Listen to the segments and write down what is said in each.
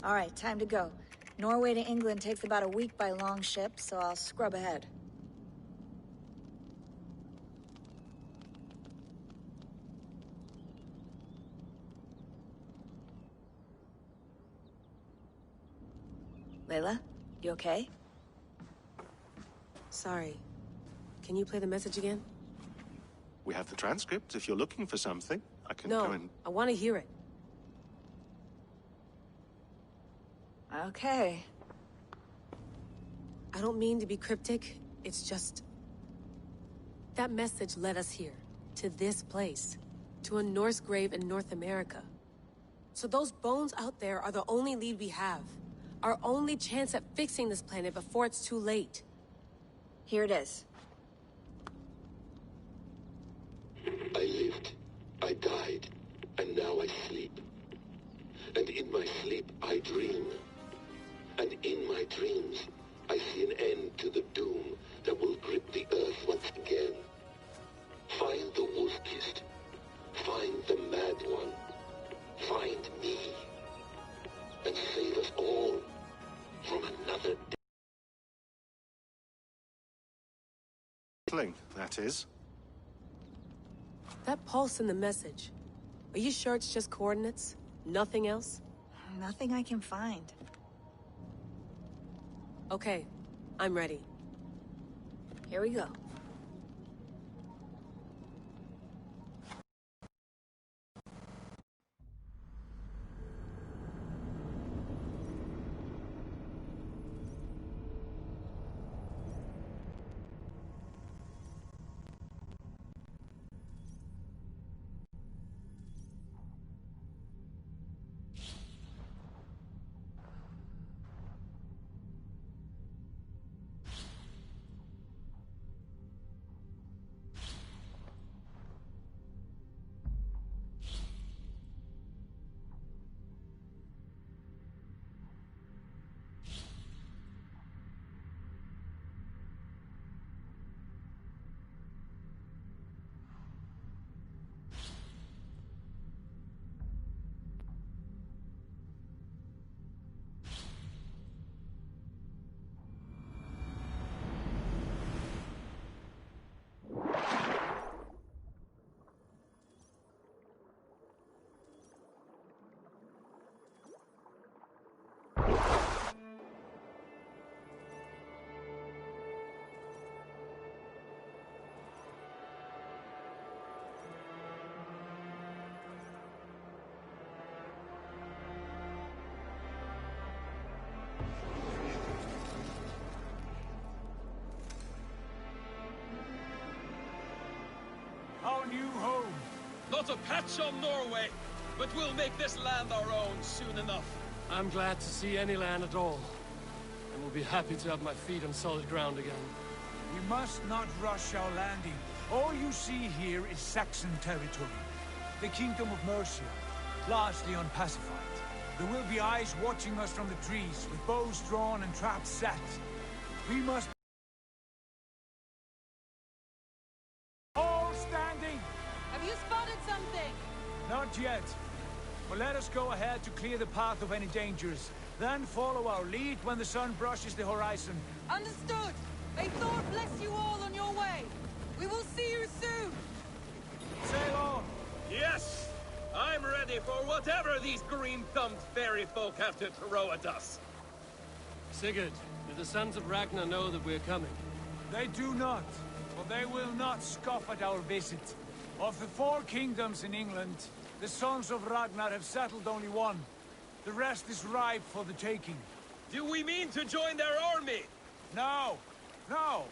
All right, time to go. Norway to England takes about a week by long ship, so I'll scrub ahead. Layla, you okay? Sorry. Can you play the message again? We have the transcript. If you're looking for something, I can go and... No, I want to hear it. Okay. I don't mean to be cryptic. It's just... that message led us here. To this place. To a Norse grave in North America. So those bones out there are the only lead we have. Our only chance at fixing this planet before it's too late. Here it is. I lived, I died, and now I sleep. And in my sleep I dream. And in my dreams, I see an end to the doom that will grip the earth once again. Find the wolf-kissed. Find the mad one. Find me. And save us all from another day. That is. That pulse in the message. Are you sure it's just coordinates? Nothing else? Nothing I can find. Okay, I'm ready. Here we go. Our new home. Not a patch on Norway, but we'll make this land our own soon enough. I'm glad to see any land at all, and will be happy to have my feet on solid ground again. We must not rush our landing. All you see here is Saxon territory. The Kingdom of Mercia, largely unpacified. There will be eyes watching us from the trees, with bows drawn and traps set. We must... All standing! Have you spotted something? Not yet. But let us go ahead to clear the path of any dangers. Then follow our lead when the sun brushes the horizon. Understood! May Thor bless you all on your way! We will see you soon! Sail on! Yes! I'm ready for whatever these green-thumbed fairy folk have to throw at us. Sigurd, do the sons of Ragnar know that we're coming? They do not, but they will not scoff at our visit. Of the 4 kingdoms in England, the sons of Ragnar have settled only one. The rest is ripe for the taking. Do we mean to join their army? No, no.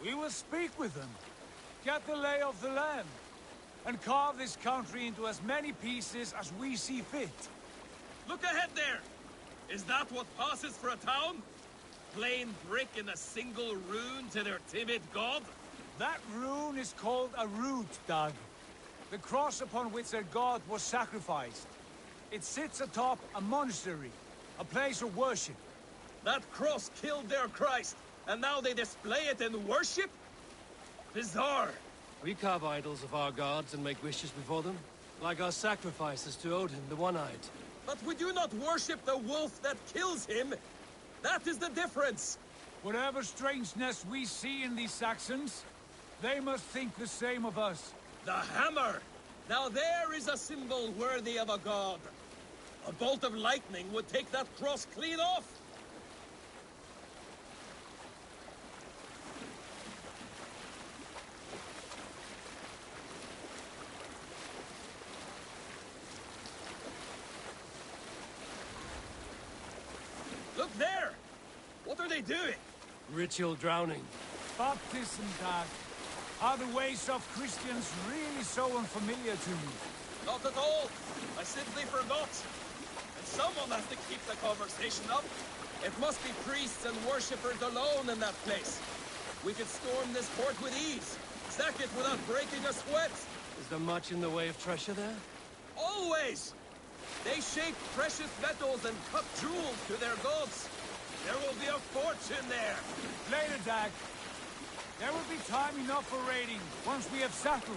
We will speak with them, get the lay of the land, and carve this country into as many pieces as we see fit. Look ahead there! Is that what passes for a town? Plain brick in a single rune to their timid god? That rune is called a root, Doug. The cross upon which their god was sacrificed. It sits atop a monastery, a place of worship. That cross killed their Christ, and now they display it in worship? Bizarre. We carve idols of our gods and make wishes before them, like our sacrifices to Odin, the One-Eyed. But we do not worship the wolf that kills him. That is the difference. Whatever strangeness we see in these Saxons, they must think the same of us. The hammer! Now there is a symbol worthy of a god. A bolt of lightning would take that cross clean off. Look there! What are they doing? Ritual drowning. Baptism, Dad. Are the ways of Christians really so unfamiliar to you? Not at all. I simply forgot. And someone has to keep the conversation up. It must be priests and worshippers alone in that place. We could storm this fort with ease. Sack it without breaking a sweat. Is there much in the way of treasure there? Always! They shape precious metals and cut jewels to their gods. There will be a fortune there. Later, Dag. There will be time enough for raiding, once we have settled.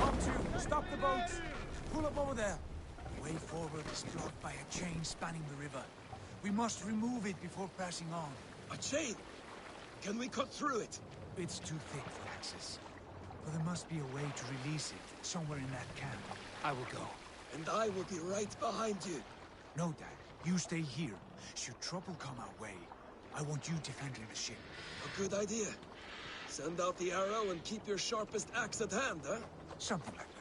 Up to, stop the boats. Pull up over there. The way forward is blocked by a chain spanning the river. We must remove it before pressing on. A chain? Can we cut through it? It's too thick for access. But there must be a way to release it, somewhere in that camp. I will go. And I will be right behind you. No, Dad. You stay here. Should trouble come our way, I want you defending the ship. A good idea. Send out the arrow and keep your sharpest axe at hand, huh? Something like that.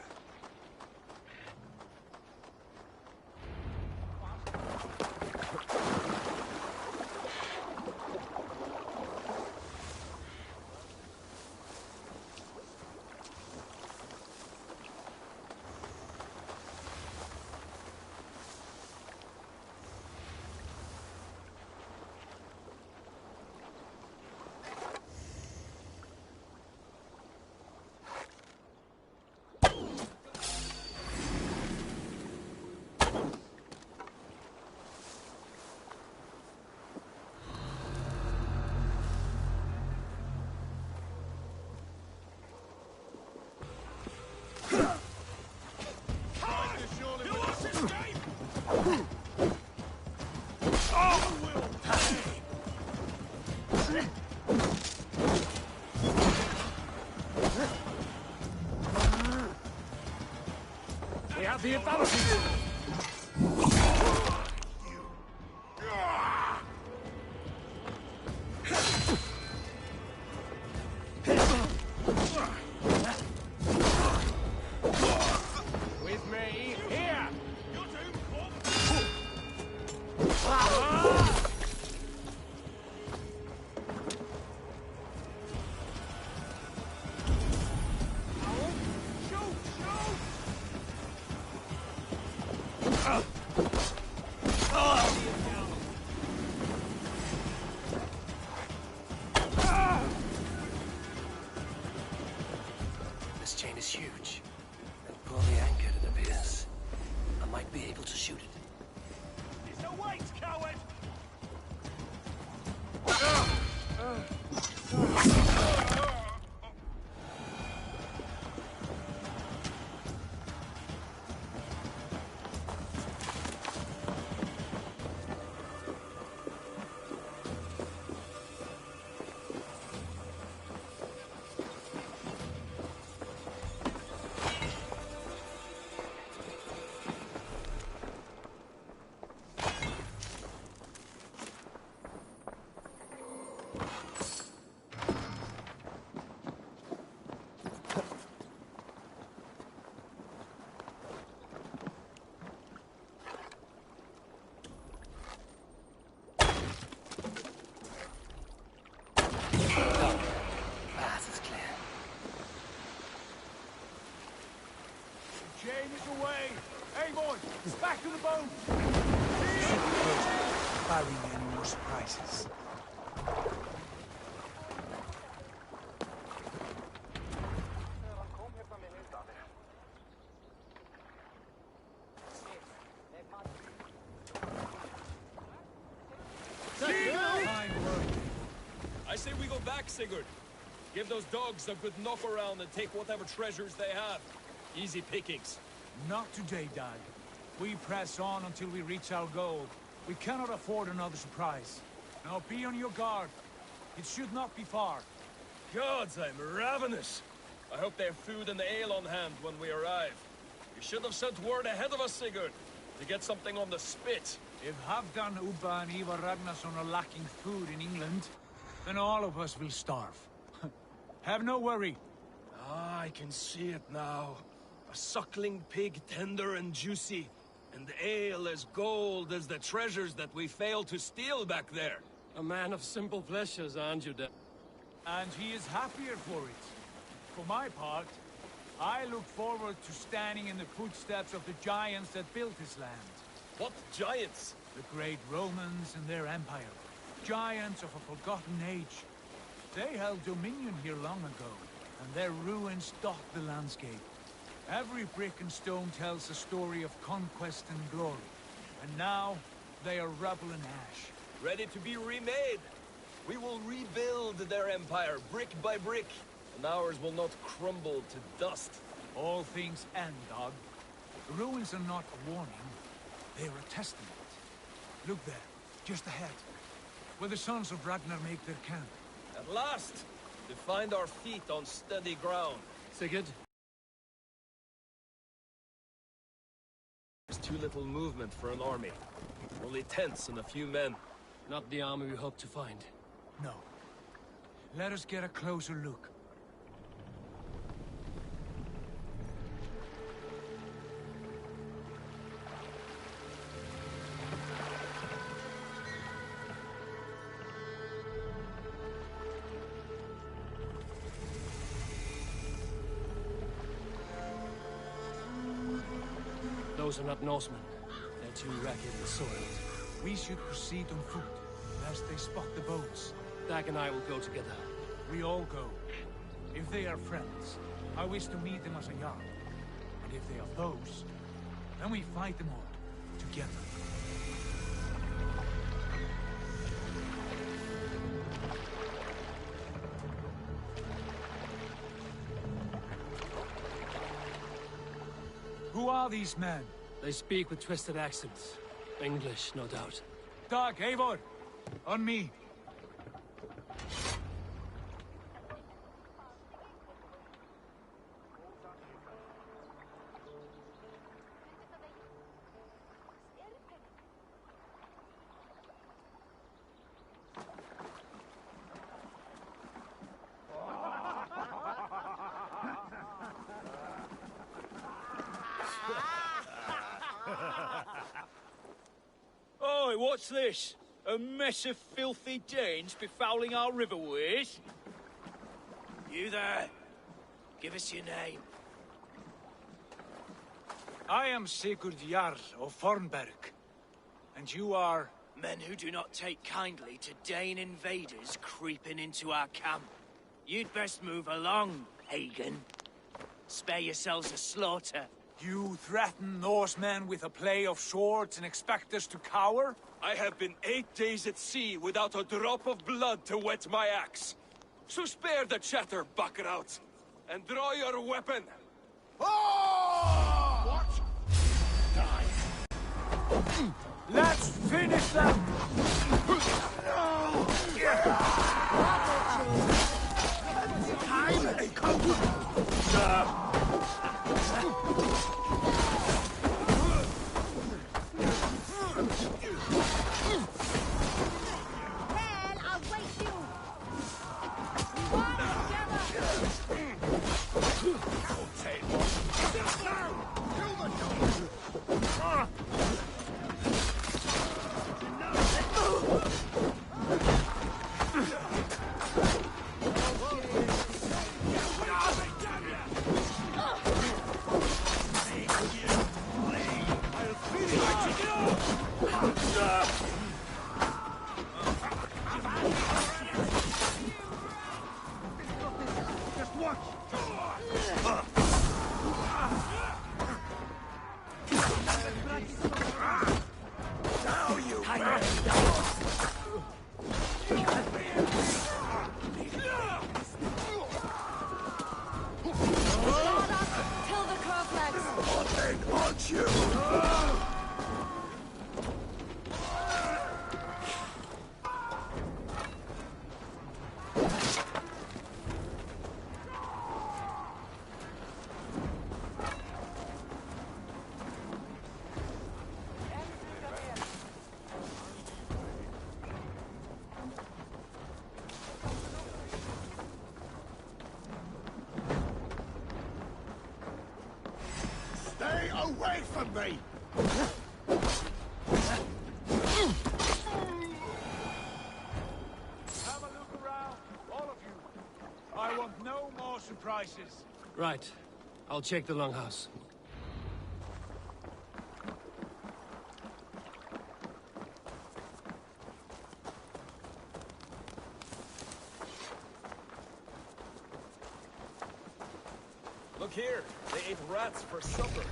We have the advantage! With me, here! This chain is huge, and poorly anchored, it appears. I might be able to shoot it. It's a weight, coward! Path is clear. The chain is away. Hey, boy, it's back to the boat. Barring any more surprises. I say we go back, Sigurd. Give those dogs a good knock around and take whatever treasures they have. Easy pickings. Not today, Dag. We press on until we reach our goal. We cannot afford another surprise. Now be on your guard. It should not be far. Gods, I'm ravenous. I hope they have food and ale on hand when we arrive. You should have sent word ahead of us, Sigurd, to get something on the spit. If Halfdan, Ubba and Ivar Ragnarsson are lacking food in England, then all of us will starve. Have no worry. Ah, I can see it now. A suckling pig, tender and juicy, and ale as gold as the treasures that we failed to steal back there. A man of simple pleasures, aren't you, Dad? And he is happier for it. For my part, I look forward to standing in the footsteps of the giants that built this land. What giants? The great Romans and their empire. Giants of a forgotten age. They held dominion here long ago, and their ruins dot the landscape. Every brick and stone tells a story of conquest and glory. And now, they are rubble and ash. Ready to be remade. We will rebuild their empire, brick by brick, and ours will not crumble to dust. All things end, Dog. The ruins are not a warning. They are a testament. Look there, just ahead, where the sons of Ragnar make their camp. At last, to find our feet on steady ground. Sigurd? There's too little movement for an army. Only tents and a few men. Not the army we hoped to find. No. Let us get a closer look. Those are not Norsemen. They're too ragged and soiled. We should proceed on foot, lest they spot the boats. Dag and I will go together. We all go. If they are friends, I wish to meet them as a yard. And if they are foes, then we fight them all, together. Who are these men? They speak with twisted accents. English, no doubt. Dag, Eivor! On me! Oi, what's this? A mess of filthy Danes befouling our riverways? You there? Give us your name. I am Sigurd Jarl of Fornberg. And you are... Men who do not take kindly to Dane invaders creeping into our camp. You'd best move along, Hagen. Spare yourselves a slaughter. You threaten Norsemen with a play of swords and expect us to cower? I have been 8 days at sea without a drop of blood to wet my axe. So spare the chatter, Buckerout, and draw your weapon. Oh! What? Die. Let's finish them! away from me! Have a look around, all of you. I want no more surprises. Right. I'll check the longhouse. Look here, they ate rats for supper.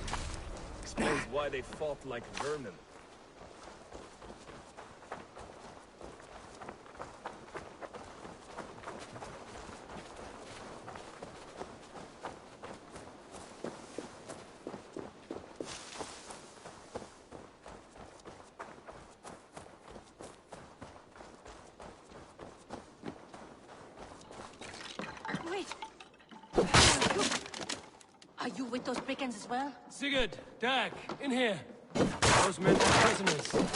Explains why they fought like vermin. Wait! Are you with those brigands as well? Sigurd, Dag, in here. Those men are prisoners.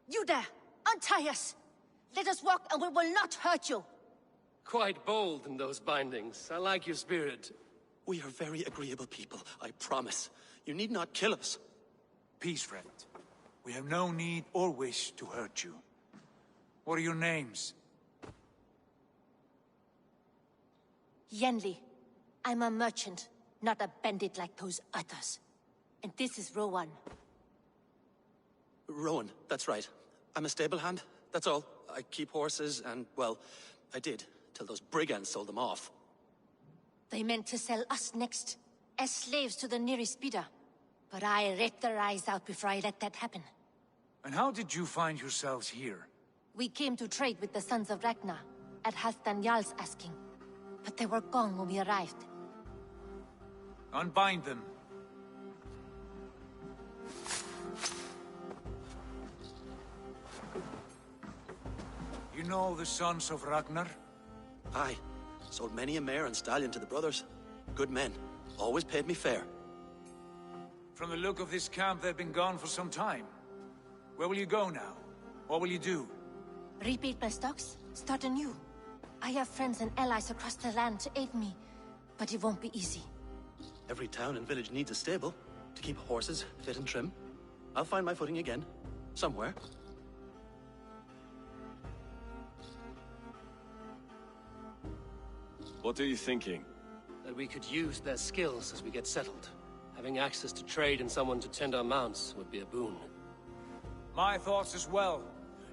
You there! Untie us! Let us walk and we will not hurt you! Quite bold in those bindings. I like your spirit. We are very agreeable people, I promise. You need not kill us. Peace, friend. We have no need or wish to hurt you. What are your names? Yenli. I'm a merchant, not a bandit like those others. And this is Rowan. Rowan, that's right. I'm a stable hand, that's all. I keep horses and, well, I did, till those brigands sold them off. They meant to sell us next, as slaves to the nearest bidder. But I ripped their eyes out before I let that happen. And how did you find yourselves here? We came to trade with the Sons of Ragnar, at Halfdan Jarl's asking. But they were gone when we arrived. Unbind them. You know the Sons of Ragnar? Aye. Sold many a mare and stallion to the brothers. Good men. Always paid me fair. From the look of this camp, they've been gone for some time. Where will you go now? What will you do? Rebuild my stocks? Start anew. I have friends and allies across the land to aid me, but it won't be easy. Every town and village needs a stable to keep horses fit and trim. I'll find my footing again. Somewhere. What are you thinking? That we could use their skills as we get settled. Having access to trade and someone to tend our mounts would be a boon. My thoughts as well.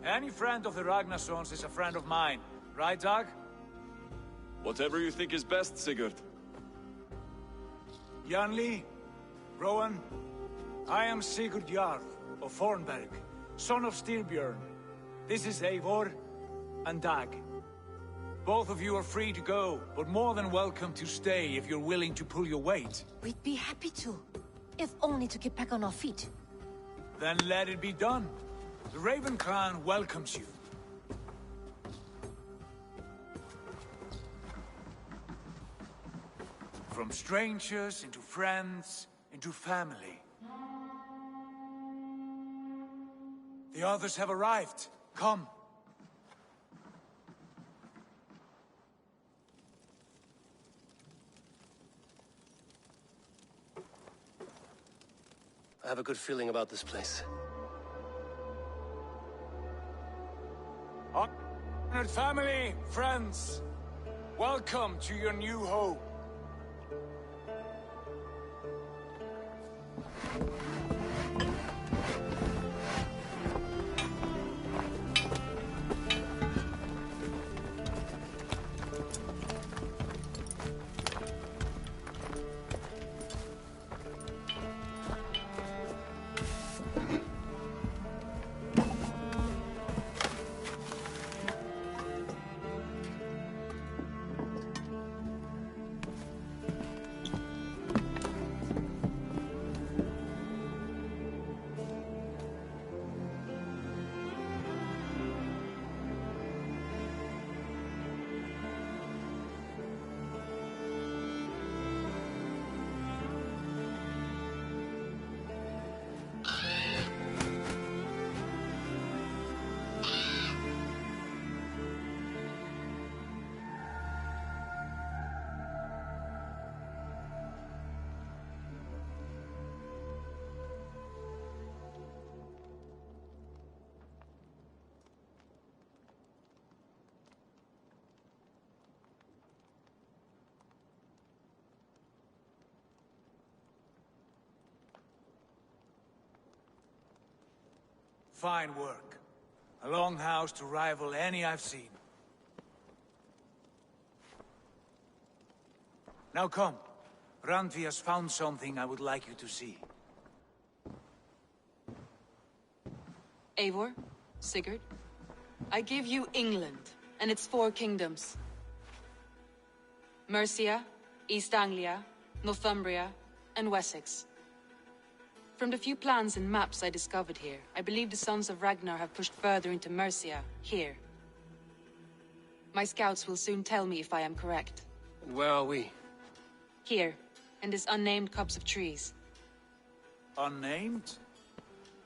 Any friend of the Ragnarsons is a friend of mine. Right, Dag? Whatever you think is best, Sigurd. Janli, Rowan, I am Sigurd Jarl of Fornberg, son of Styrbjörn. This is Eivor and Dag. Both of you are free to go, but more than welcome to stay if you're willing to pull your weight. We'd be happy to, if only to get back on our feet. Then let it be done. The Raven clan welcomes you. From strangers, into friends, into family. The others have arrived. Come. I have a good feeling about this place. Honored family, friends, welcome to your new home. Fine work. A longhouse to rival any I've seen. Now come. Randvi has found something I would like you to see. Eivor, Sigurd, I give you England and its 4 kingdoms. Mercia, East Anglia, Northumbria, and Wessex. From the few plans and maps I discovered here, I believe the Sons of Ragnar have pushed further into Mercia, here. My scouts will soon tell me if I am correct. And where are we? Here, in this unnamed copse of trees. Unnamed?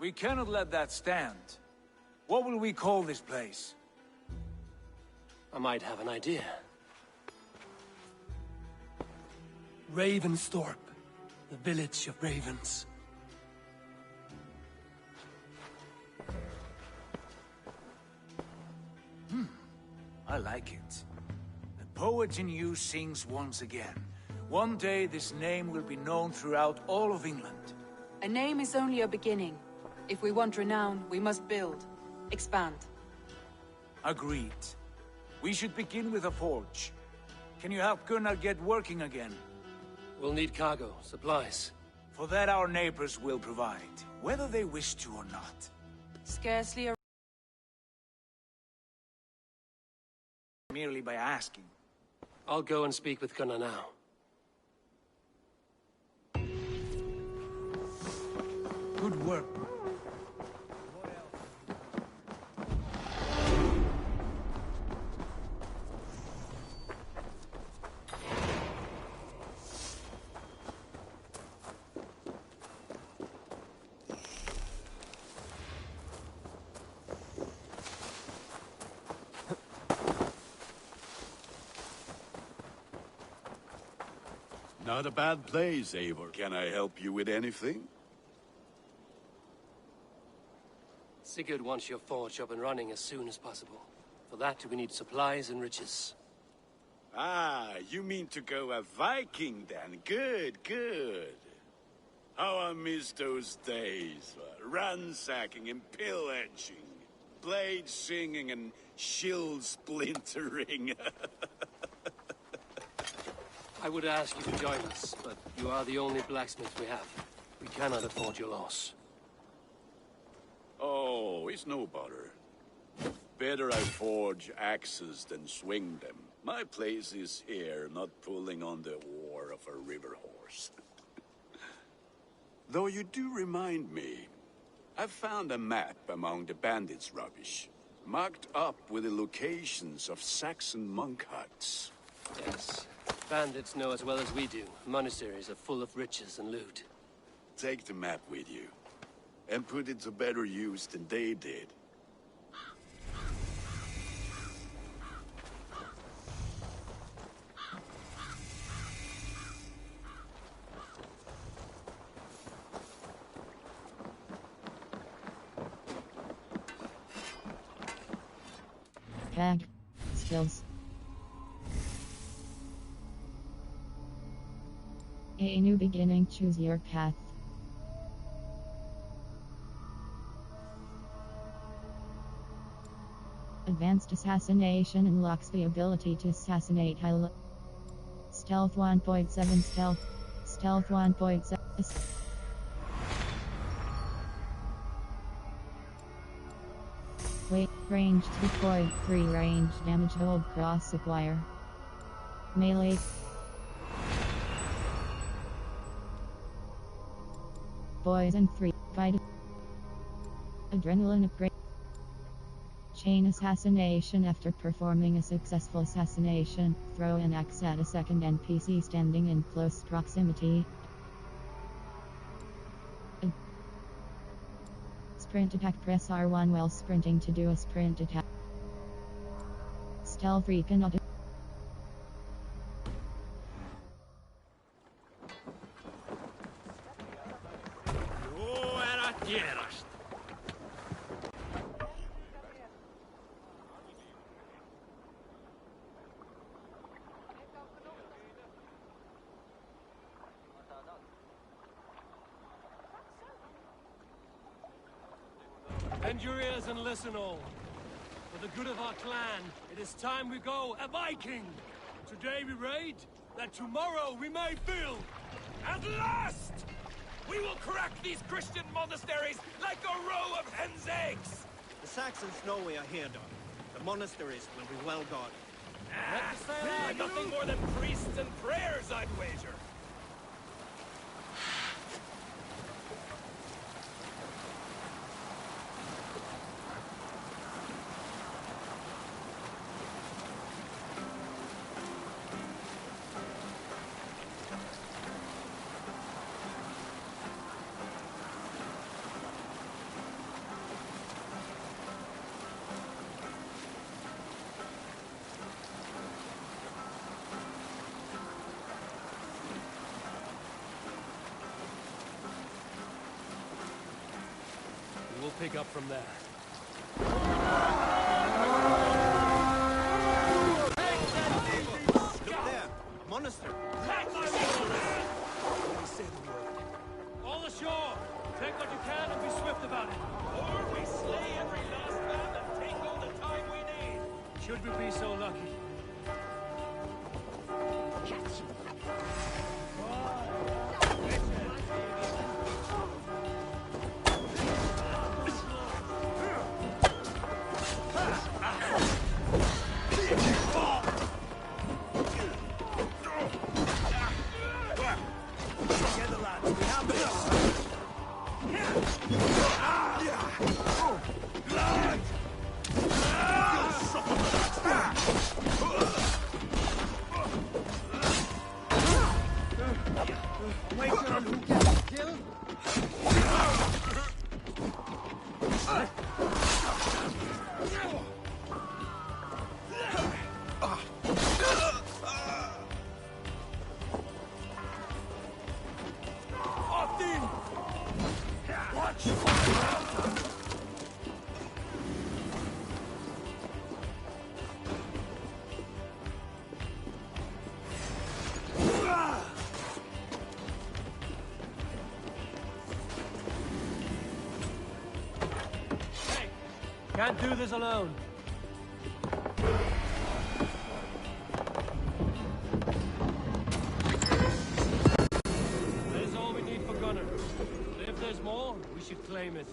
We cannot let that stand. What will we call this place? I might have an idea. Ravensthorpe, the village of ravens. I like it. The poet in you sings once again. One day this name will be known throughout all of England. A name is only a beginning. If we want renown, we must build, expand. Agreed. We should begin with a forge. Can you help Gunnar get working again? We'll need cargo, supplies. For that our neighbors will provide, whether they wish to or not. Scarcely a... Merely by asking. I'll go and speak with Gunnar now. Good work. Not a bad place, Eivor. Can I help you with anything? Sigurd wants your forge up and running as soon as possible. For that, we need supplies and riches. Ah, you mean to go a Viking then? Good, good. How I miss those days. Ransacking and pillaging. Blade singing and shield splintering. I would ask you to join us, but you are the only blacksmith we have. We cannot afford your loss. Oh, it's no bother. Better I forge axes than swing them. My place is here, not pulling on the oar of a river horse. Though you do remind me, I found a map among the bandits' rubbish, marked up with the locations of Saxon monk huts. Yes. Bandits know as well as we do. Monasteries are full of riches and loot. Take the map with you, and put it to better use than they did. Bag. Skills. A new beginning, choose your path. Advanced assassination unlocks the ability to assassinate highly. Stealth 1.7 Stealth. Stealth 1.7 Weight, range 2.3 range damage hold cross acquire. Melee. Poison free. Fight. Adrenaline upgrade. Chain assassination. After performing a successful assassination, throw an axe at a second NPC standing in close proximity. Sprint attack. Press R1 while sprinting to do a sprint attack. Stealth recon. Bend your ears and listen all. For the good of our clan, it is time we go a Viking! Today we raid, that tomorrow we may build! At last! We will crack these Christian monasteries like a row of hen's eggs! The Saxons know we are here, Don. The monasteries will be well guarded. Nothing more than priests and prayers, I'd wager. We'll pick up from there. Look there! A monastery! Say the word. All ashore! Take what you can and be swift about it. Or we slay every last man and take all the time we need. Should we be so lucky? Can't do this alone. There's all we need for Gunner. If there's more, we should claim it.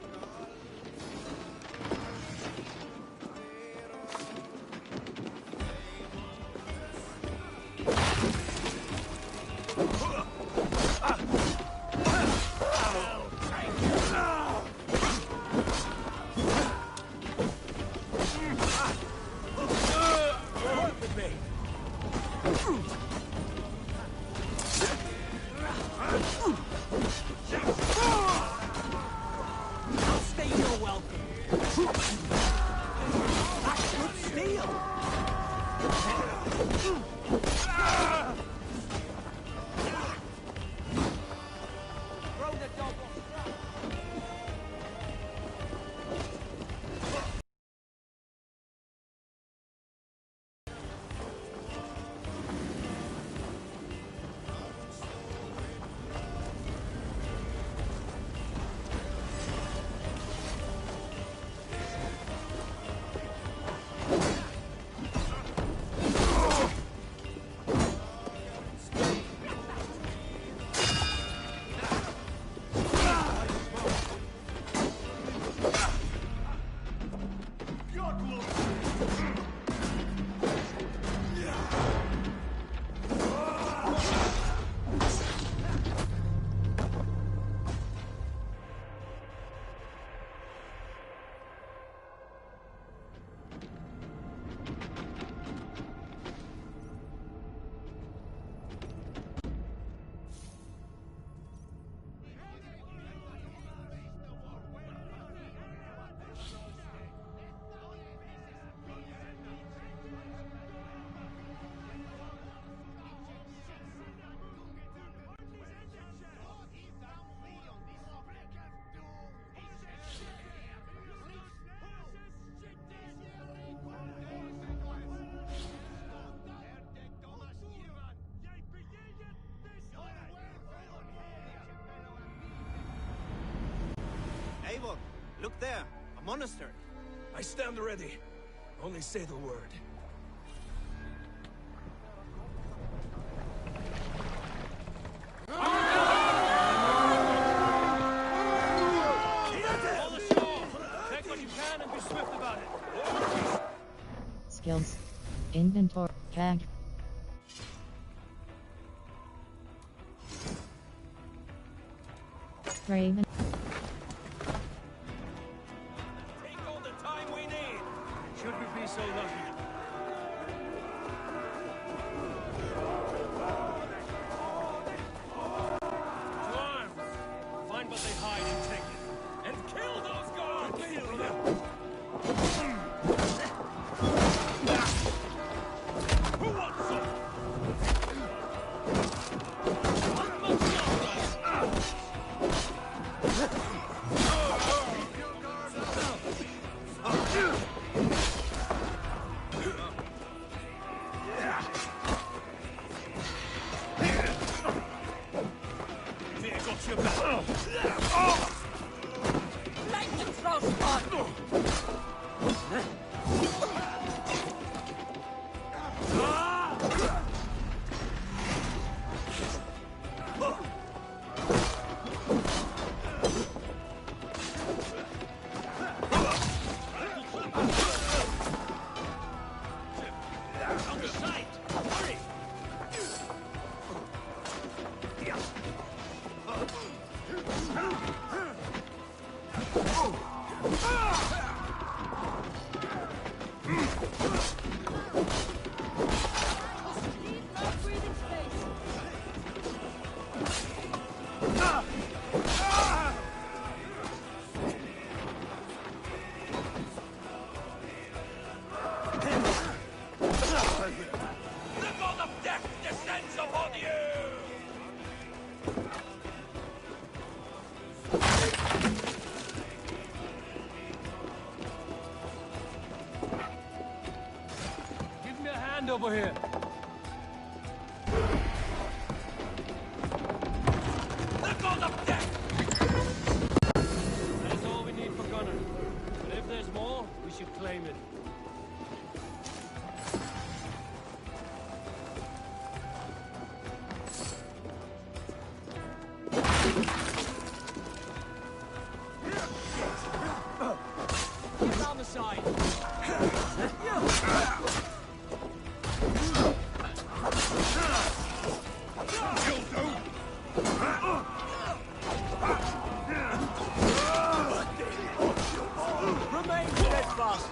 Eivor, look there! A A monastery. I stand ready. Only say the word. Take what you can and be swift about it. Skills. Inventory. Tag. Raven. Take all the time we need. Should we be so lucky? To arms! Find what they hide and take it. And kill those guards! Kill them! Who wants some? Not much longer! Over here. Look on the deck! That's all we need for Gunner. But if there's more, we should claim it. Get down the side. Remain steadfast.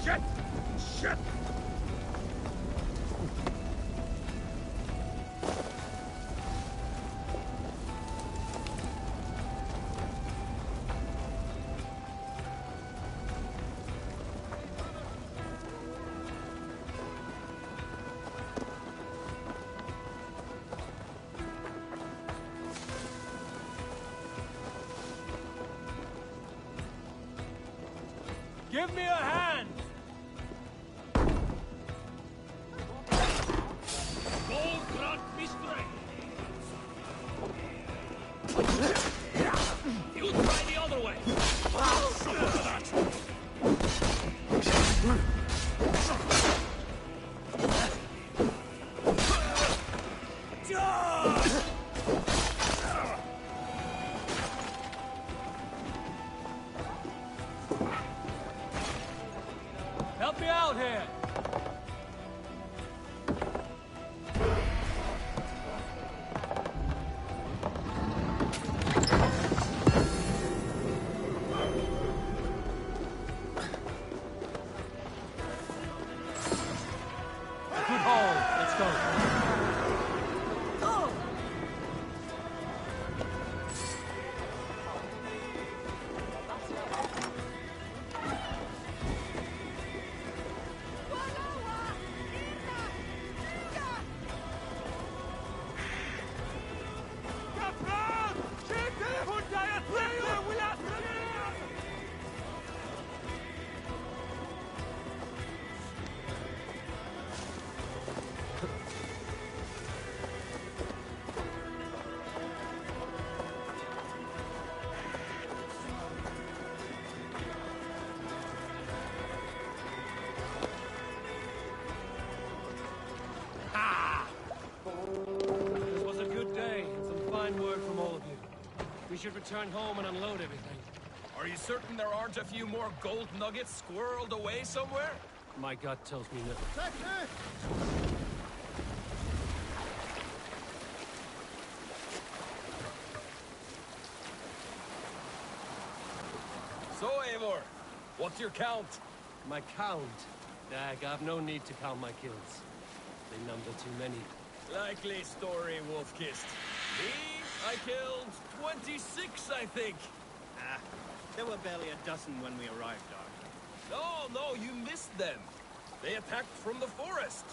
Shit! Give me a hand! Gold grant mistress! Help me out here! Good hole. Let's go. This was a good day. Some fine work from all of you. We should return home and unload everything. Are you certain there aren't a few more gold nuggets squirreled away somewhere? My gut tells me no. So, Eivor, what's your count? My count? Dag, I've no need to count my kills. They number too many. Likely story, Wolfkist. Me, I killed 26, I think. Ah, there were barely a dozen when we arrived, Dark. No, you missed them. They attacked from the forest.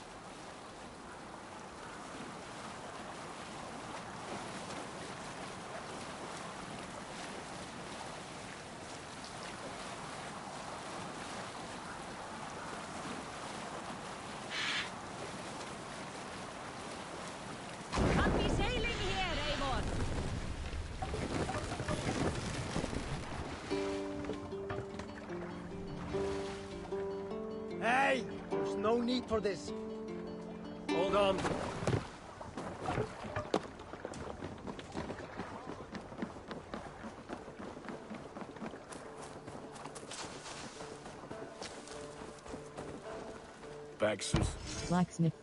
Happy sailing here, Eivor! Hey! There's no need for this. Hold on. Baxus. Blacksmith.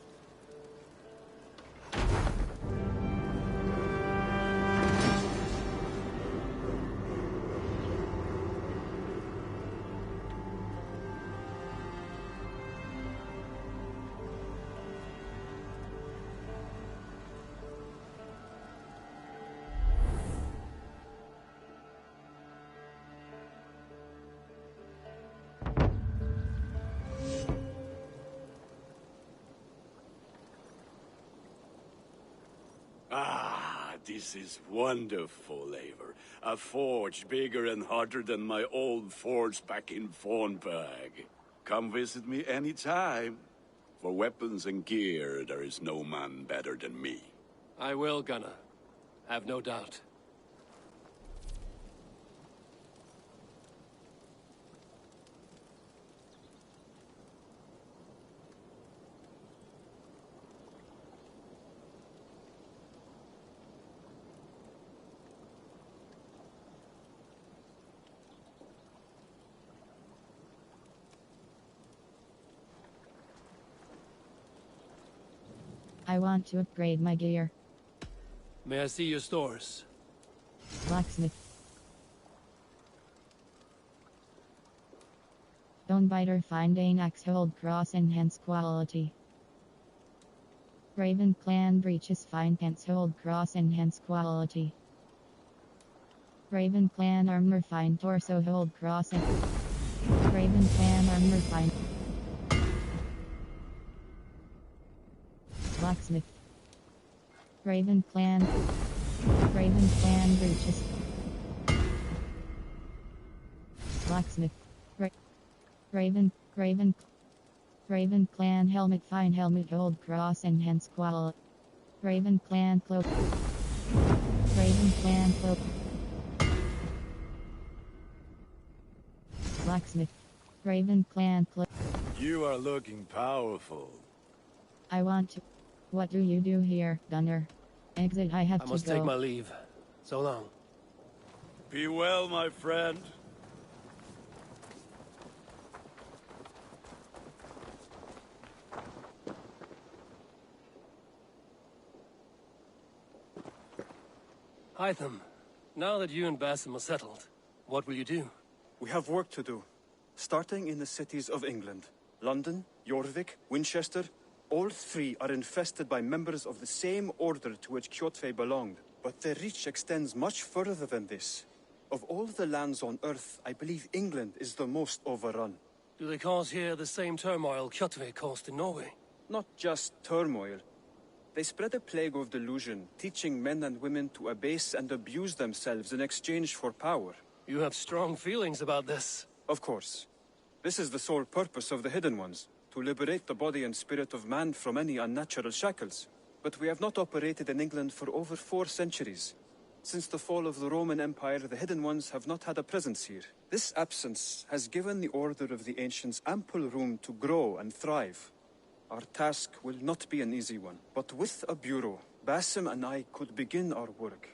Ah, this is wonderful, Eivor. A forge bigger and hotter than my old forge back in Fornberg. Come visit me anytime. For weapons and gear, there is no man better than me. I will, Gunnar. Have no doubt. I want to upgrade my gear. May I see your stores? Blacksmith. Bonebiter finding axe hold cross enhance quality. Raven clan breeches find pants hold cross enhance quality. Raven clan armor find torso hold cross and Raven clan armor find Blacksmith. Raven clan breeches. Blacksmith. Raven clan helmet fine helmet hold cross enhance quality. Raven clan cloak. Raven clan cloak. Blacksmith. Raven clan cloak. You are looking powerful. I want to. What do you do here, Gunner? Exit, I have to go. I must take my leave. So long. Be well, my friend. Hytham, now that you and Basim are settled, what will you do? We have work to do. Starting in the cities of England. London, Jorvik, Winchester, all three are infested by members of the same order to which Kjotve belonged. But their reach extends much further than this. Of all the lands on Earth, I believe England is the most overrun. Do they cause here the same turmoil Kjotve caused in Norway? Not just turmoil. They spread a plague of delusion, teaching men and women to abase and abuse themselves in exchange for power. You have strong feelings about this. Of course. This is the sole purpose of the Hidden Ones, to liberate the body and spirit of man from any unnatural shackles. But we have not operated in England for over 4 centuries. Since the fall of the Roman Empire, the Hidden Ones have not had a presence here. This absence has given the Order of the Ancients ample room to grow and thrive. Our task will not be an easy one, but with a bureau, Basim and I could begin our work.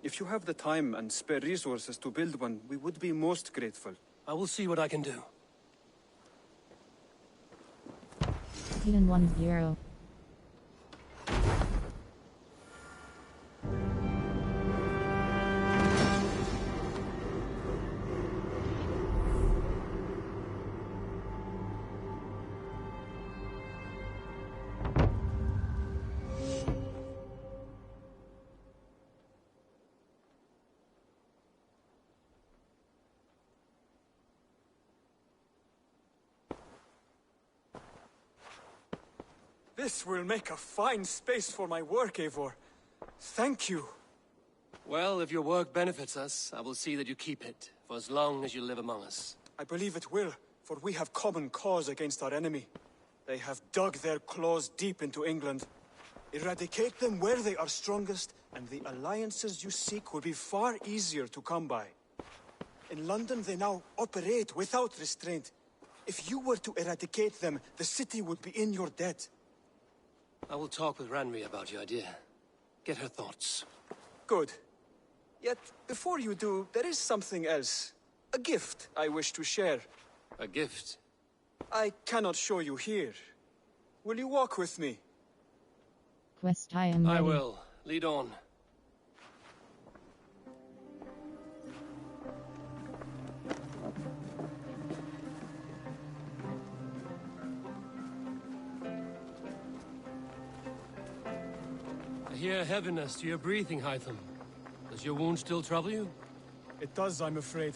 If you have the time and spare resources to build one, we would be most grateful. I will see what I can do. Hidden Ones Bureau. This will make a fine space for my work, Eivor. Thank you. Well, if your work benefits us, I will see that you keep it, for as long as you live among us. I believe it will, for we have common cause against our enemy. They have dug their claws deep into England. Eradicate them where they are strongest, and the alliances you seek will be far easier to come by. In London, they now operate without restraint. If you were to eradicate them, the city would be in your debt. I will talk with Ranri about your idea. Get her thoughts. Good. Yet, before you do, there is something else. A gift I wish to share. A gift? I cannot show you here. Will you walk with me? Quest, I am ready. I will. Lead on. I hear heaviness to your breathing, Hytham. Does your wound still trouble you? It does, I'm afraid.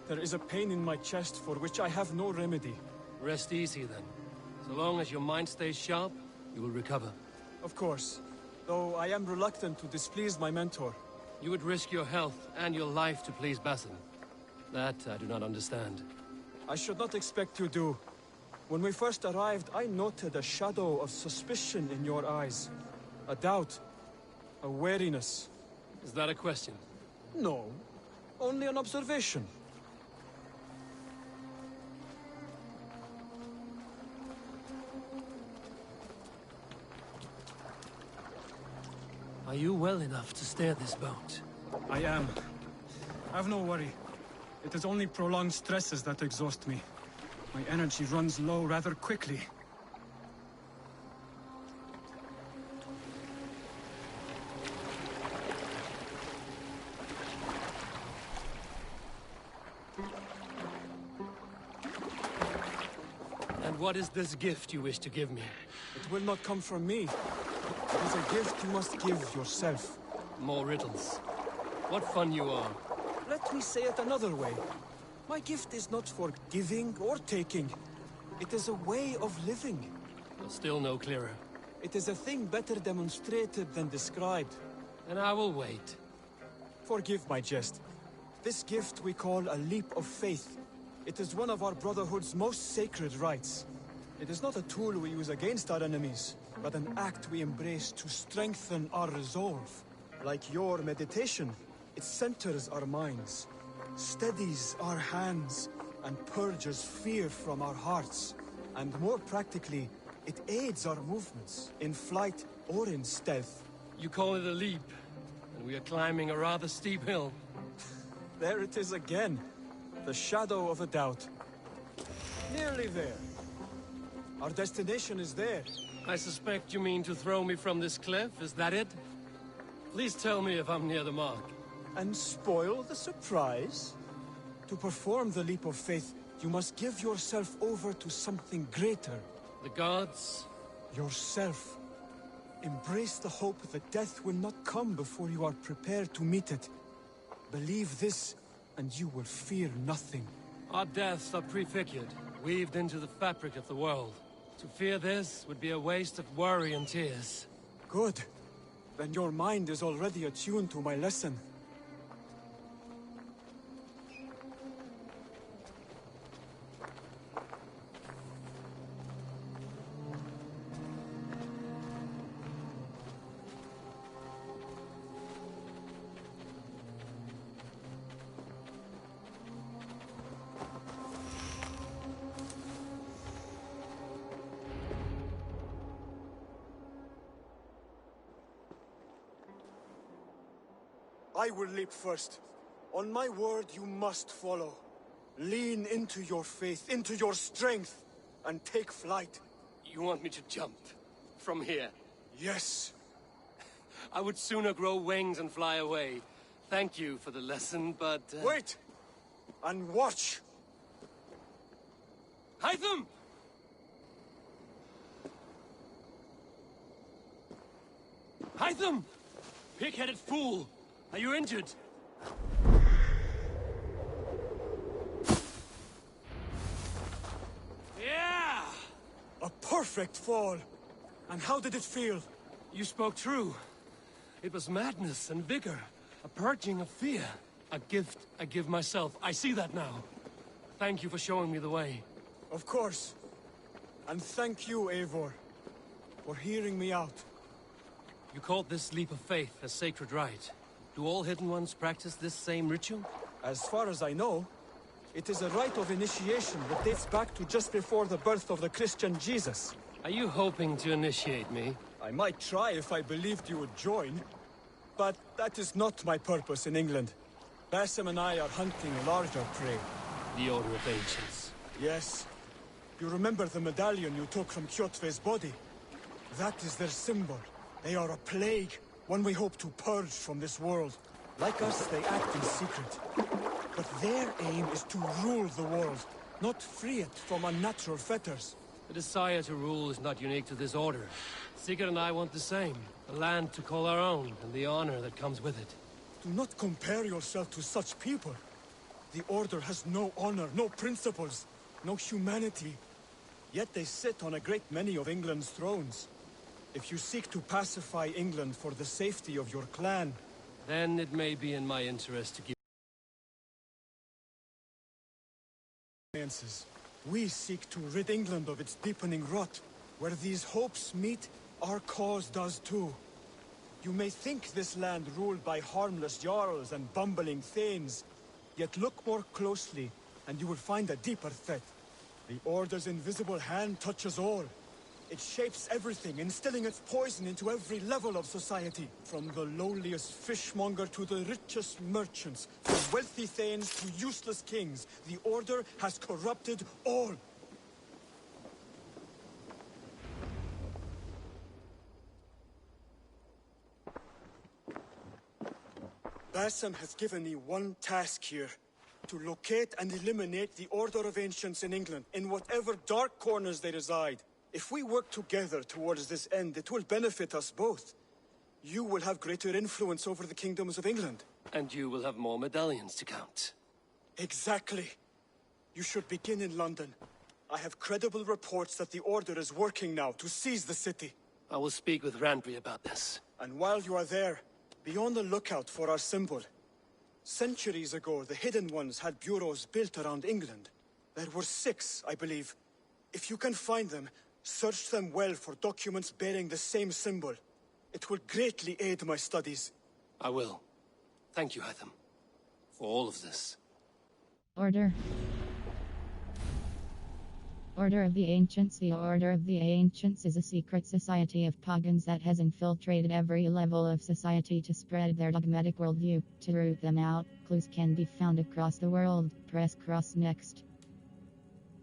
There is a pain in my chest for which I have no remedy. Rest easy, then. So long as your mind stays sharp, you will recover. Of course. Though I am reluctant to displease my mentor. You would risk your health and your life to please Basim. That I do not understand. I should not expect you do. When we first arrived, I noted a shadow of suspicion in your eyes. A doubt. A wariness. Is that a question? No. Only an observation. Are you well enough to steer this boat? I am. Have no worry. It is only prolonged stresses that exhaust me. My energy runs low rather quickly. And what is this gift you wish to give me? It will not come from me. It is a gift you must give yourself. More riddles. What fun you are. Let me say it another way. My gift is not for giving or taking. It is a way of living. Still no clearer. It is a thing better demonstrated than described. And I will wait. Forgive my jest. This gift we call a leap of faith. It is one of our Brotherhood's most sacred rites. It is not a tool we use against our enemies, but an act we embrace to strengthen our resolve. Like your meditation, it centers our minds, steadies our hands, and purges fear from our hearts. And more practically, it aids our movements, in flight or in stealth. You call it a leap, and we are climbing a rather steep hill. There it is again. The shadow of a doubt. Nearly there. Our destination is there. I suspect you mean to throw me from this cliff, is that it? Please tell me if I'm near the mark. And spoil the surprise? To perform the leap of faith, you must give yourself over to something greater. The gods? Yourself. Embrace the hope that death will not come before you are prepared to meet it. Believe this, and you will fear nothing. Our deaths are prefigured, weaved into the fabric of the world. To fear this would be a waste of worry and tears. Good. Then your mind is already attuned to my lesson. I will leap first. On my word, you must follow. Lean into your faith, into your strength, and take flight. You want me to jump? From here? Yes. I would sooner grow wings and fly away. Thank you for the lesson, but... Wait! And watch! Hytham! Hytham! Pig-headed fool! Are you injured? Yeah! A perfect fall! And how did it feel? You spoke true. It was madness and vigor. A purging of fear. A gift I give myself. I see that now. Thank you for showing me the way. Of course. And thank you, Eivor, for hearing me out. You called this leap of faith a sacred rite. Do all Hidden Ones practice this same ritual? As far as I know, it is a rite of initiation that dates back to just before the birth of the Christian Jesus. Are you hoping to initiate me? I might try if I believed you would join, but that is not my purpose in England. Basim and I are hunting larger prey. The Order of Ancients. Yes. You remember the medallion you took from Kjotve's body? That is their symbol. They are a plague, one we hope to purge from this world. Like us, they act in secret. But their aim is to rule the world, not free it from unnatural fetters. The desire to rule is not unique to this order. Sigurd and I want the same. A land to call our own, and the honor that comes with it. Do not compare yourself to such people. The Order has no honor, no principles, no humanity. Yet they sit on a great many of England's thrones. If you seek to pacify England for the safety of your clan... Then it may be in my interest to give... We seek to rid England of its deepening rot. Where these hopes meet, our cause does too. You may think this land ruled by harmless jarls and bumbling thanes. Yet look more closely, and you will find a deeper threat. The Order's invisible hand touches all. It shapes everything, instilling its poison into every level of society. From the lowliest fishmonger to the richest merchants, from wealthy thanes to useless kings, the Order has corrupted all. Basim has given me one task here. To locate and eliminate the Order of Ancients in England, in whatever dark corners they reside. If we work together towards this end, it will benefit us both. You will have greater influence over the kingdoms of England. And you will have more medallions to count. Exactly. You should begin in London. I have credible reports that the Order is working now to seize the city. I will speak with Randry about this. And while you are there, be on the lookout for our symbol. Centuries ago, the Hidden Ones had bureaus built around England. There were 6, I believe. If you can find them, search them well for documents bearing the same symbol. It will greatly aid my studies. I will. Thank you, Hytham, for all of this. Order. Order of the Ancients. The Order of the Ancients is a secret society of pagans that has infiltrated every level of society to spread their dogmatic worldview. To root them out, clues can be found across the world. Press cross next.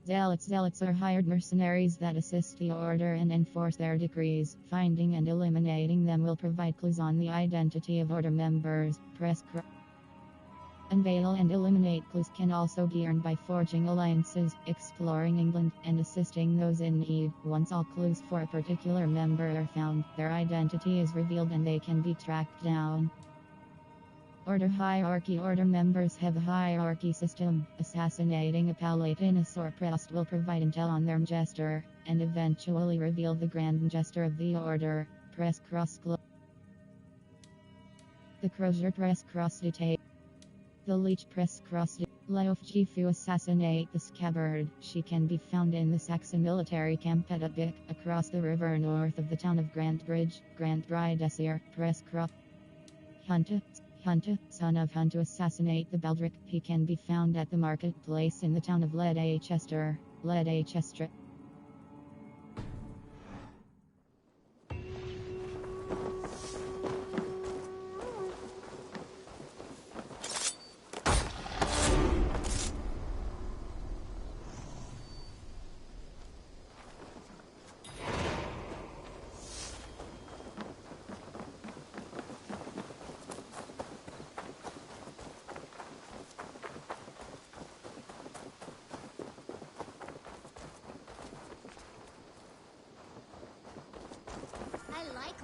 Zealots. Zealots are hired mercenaries that assist the Order and enforce their decrees. Finding and eliminating them will provide clues on the identity of Order members. Press cross. Unveil and eliminate clues can also be earned by forging alliances, exploring England, and assisting those in need. Once all clues for a particular member are found, their identity is revealed and they can be tracked down. Order hierarchy. Order members have a hierarchy system. Assassinating a Palatinus or Prost will provide intel on their Jester, and eventually reveal the Grand Jester of the Order. Press cross. The Crozier. Press cross detail. The Leech. Press cross. Leofjifu assassinate the Scabbard. She can be found in the Saxon military camp at Utbeck, across the river north of the town of Grant Bridge. Grant Bridesir. Press cross. Hunter, son of Hunter, assassinate the Baldric. He can be found at the marketplace in the town of Leicester. Leicester.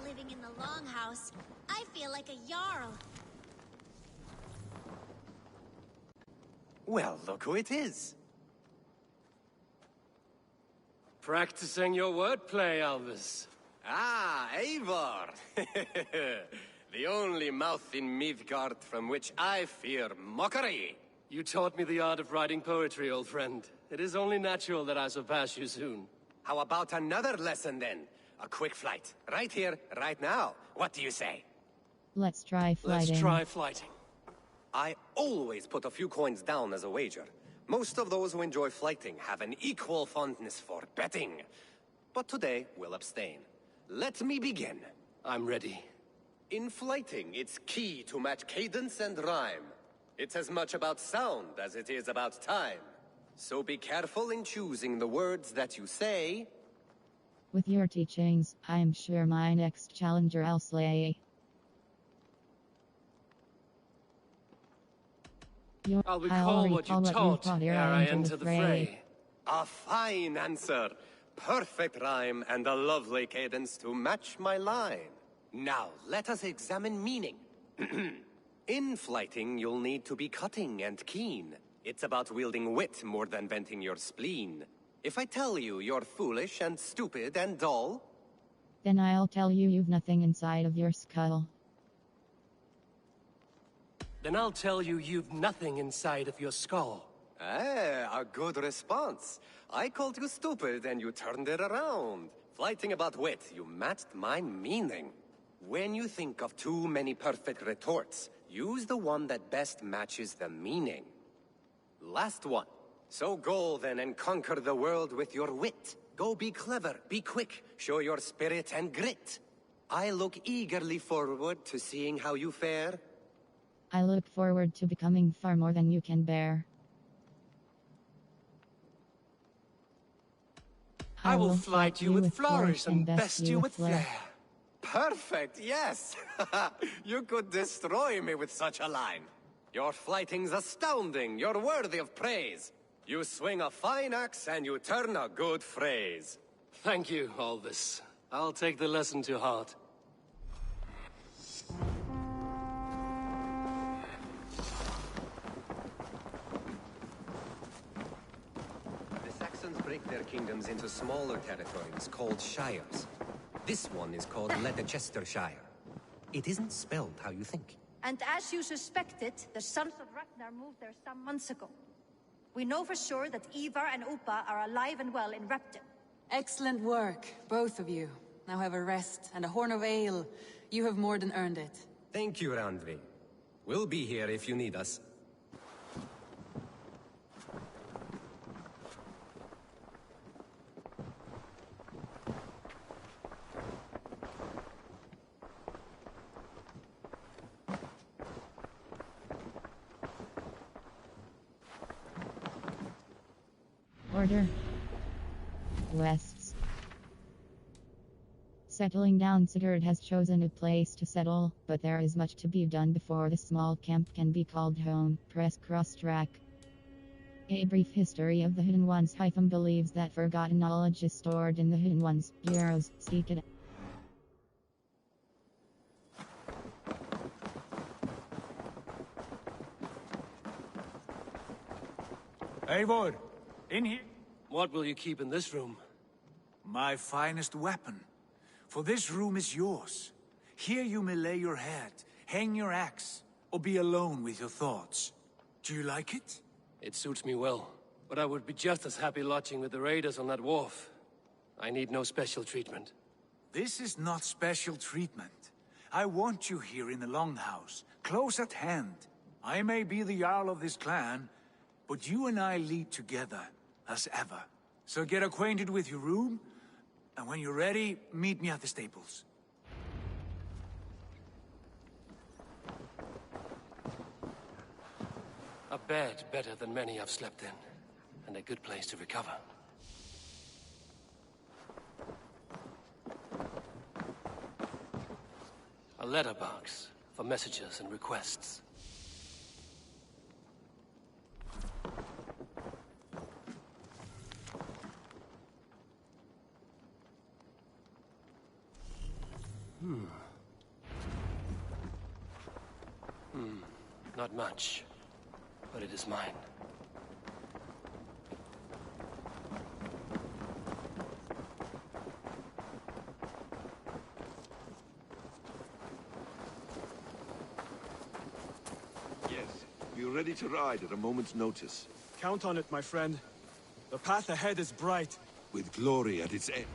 Living in the Longhouse. I feel like a Jarl. Well, look who it is. Practicing your wordplay, Alvis. Ah, Eivor! The only mouth in Midgard from which I fear mockery. You taught me the art of writing poetry, old friend. It is only natural that I surpass you soon. How about another lesson, then? A quick flight. Right here, right now. What do you say? Let's try flighting. Let's try flighting. I always put a few coins down as a wager. Most of those who enjoy flighting have an equal fondness for betting. But today, we'll abstain. Let me begin. I'm ready. In flighting, it's key to match cadence and rhyme. It's as much about sound as it is about time. So be careful in choosing the words that you say. With your teachings, I'm sure my next challenger I'll slay. I'll recall what you taught ere I enter the fray. A fine answer. Perfect rhyme and a lovely cadence to match my line. Now, let us examine meaning. In flighting, you'll need to be cutting and keen. It's about wielding wit more than venting your spleen. If I tell you you're foolish and stupid and dull, then I'll tell you you've nothing inside of your skull. Then I'll tell you you've nothing inside of your skull. A good response. I called you stupid and you turned it around. Flighting about wit, you matched my meaning. When you think of too many perfect retorts, use the one that best matches the meaning. Last one. So go then and conquer the world with your wit. Go be clever, be quick, show your spirit and grit. I look eagerly forward to seeing how you fare. I look forward to becoming far more than you can bear. I will flight you with flourish and best you with flair. Perfect, yes! You could destroy me with such a line. Your flighting's astounding, you're worthy of praise. You swing a fine axe and you turn a good phrase. Thank you, Alvis. I'll take the lesson to heart. The Saxons break their kingdoms into smaller territories called shires. This one is called Leicestershire. It isn't spelled how you think. And as you suspected, the sons of Ragnar moved there some months ago. We know for sure that Ivar and Upa are alive and well in Repton. Excellent work, both of you. Now have a rest and a horn of ale. You have more than earned it. Thank you, Randvi. We'll be here if you need us. Order. Wests. Settling down. Sigurd has chosen a place to settle, but there is much to be done before the small camp can be called home. Press cross-track. A brief history of the Hidden Ones. Hytham believes that forgotten knowledge is stored in the Hidden Ones. Euros, seated. Eivor, in here. What will you keep in this room? My finest weapon. For this room is yours. Here you may lay your head, hang your axe, or be alone with your thoughts. Do you like it? It suits me well, but I would be just as happy lodging with the raiders on that wharf. I need no special treatment. This is not special treatment. I want you here in the Longhouse, close at hand. I may be the Jarl of this clan, but you and I lead together, as ever. So get acquainted with your room, and when you're ready, meet me at the stables. A bed better than many I've slept in, and a good place to recover. A letterbox for messages and requests. Not much, but it is mine. Yes, be ready to ride at a moment's notice. Count on it, my friend. The path ahead is bright. With glory at its end.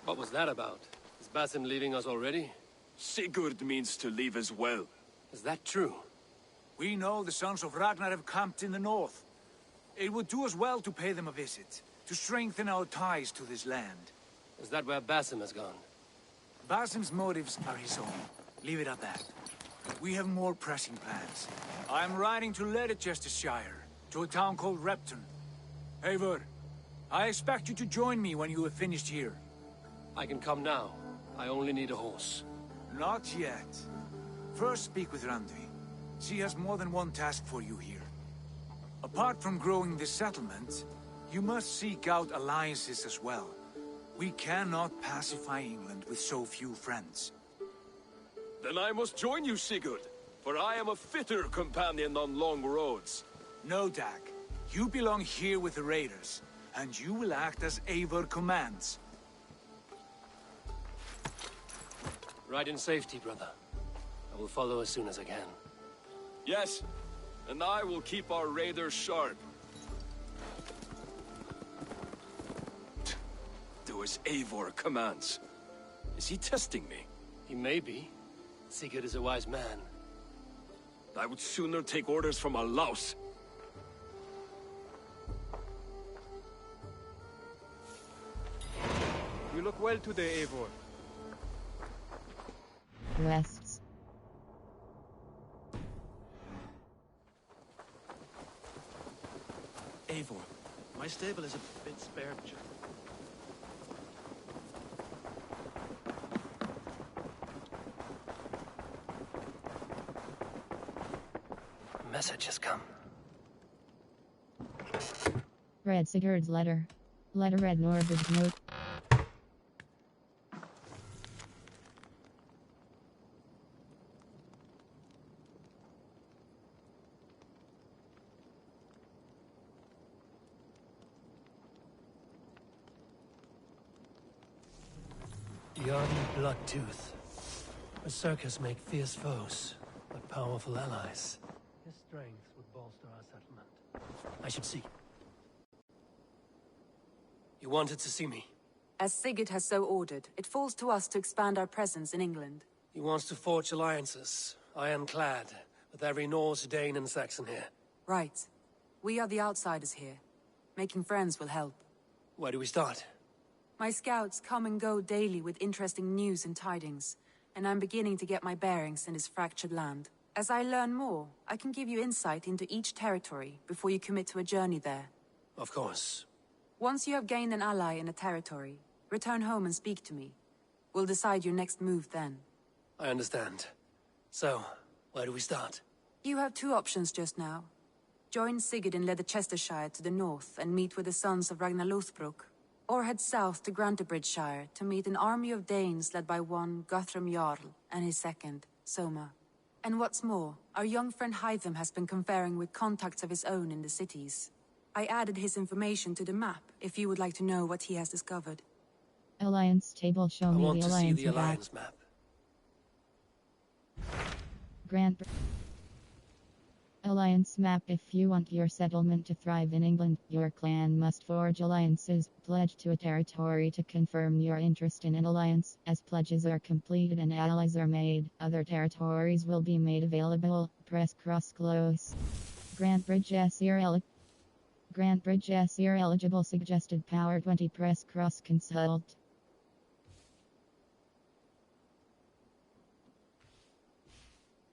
What was that about? Is Basim leaving us already? Sigurd means to leave as well. Is that true? We know the sons of Ragnar have camped in the north. It would do us well to pay them a visit, to strengthen our ties to this land. Is that where Basim has gone? Basim's motives are his own. Leave it at that. We have more pressing plans. I'm riding to Leicestershire, to a town called Repton. Eivor, I expect you to join me when you have finished here. I can come now. I only need a horse. Not yet. First speak with Randvi. She has more than one task for you here. Apart from growing this settlement, you must seek out alliances as well. We cannot pacify England with so few friends. Then I must join you, Sigurd, for I am a fitter companion on long roads. No, Dag. You belong here with the raiders, and you will act as Eivor commands. Ride in safety, brother. I will follow as soon as I can. Yes, and I will keep our raiders sharp. Do as Eivor commands. Is he testing me? He may be. Sigurd is a wise man. I would sooner take orders from a louse. You look well today, Eivor. Wests. Eivor, my stable is a bit spared. A message has come. Read Sigurd's letter. Letter read Norbud's note. Yarn Bloodtooth. A circus make fierce foes, but powerful allies. His strength would bolster our settlement. I should see. You wanted to see me? As Sigurd has so ordered, it falls to us to expand our presence in England. He wants to forge alliances, ironclad, with every Norse, Dane, and Saxon here. Right. We are the outsiders here. Making friends will help. Where do we start? My scouts come and go daily with interesting news and tidings, and I'm beginning to get my bearings in this fractured land. As I learn more, I can give you insight into each territory before you commit to a journey there. Of course. Once you have gained an ally in a territory, return home and speak to me. We'll decide your next move then. I understand. So, where do we start? You have two options just now. Join Sigurd in Leicestershire to the north and meet with the sons of Ragnar Lothbrok, or head south to Grantebridgeshire to meet an army of Danes led by one Guthrum Jarl and his second, Soma. And what's more, our young friend Hytham has been conferring with contacts of his own in the cities. I added his information to the map if you would like to know what he has discovered. Alliance table, show me the Alliance map. Alliance map. Grant Alliance map. If you want your settlement to thrive in England, your clan must forge alliances, pledge to a territory to confirm your interest in an alliance. As pledges are completed and allies are made, other territories will be made available. Press cross close. Grantebridge S. You're eligible. Suggested power 20. Press cross consult.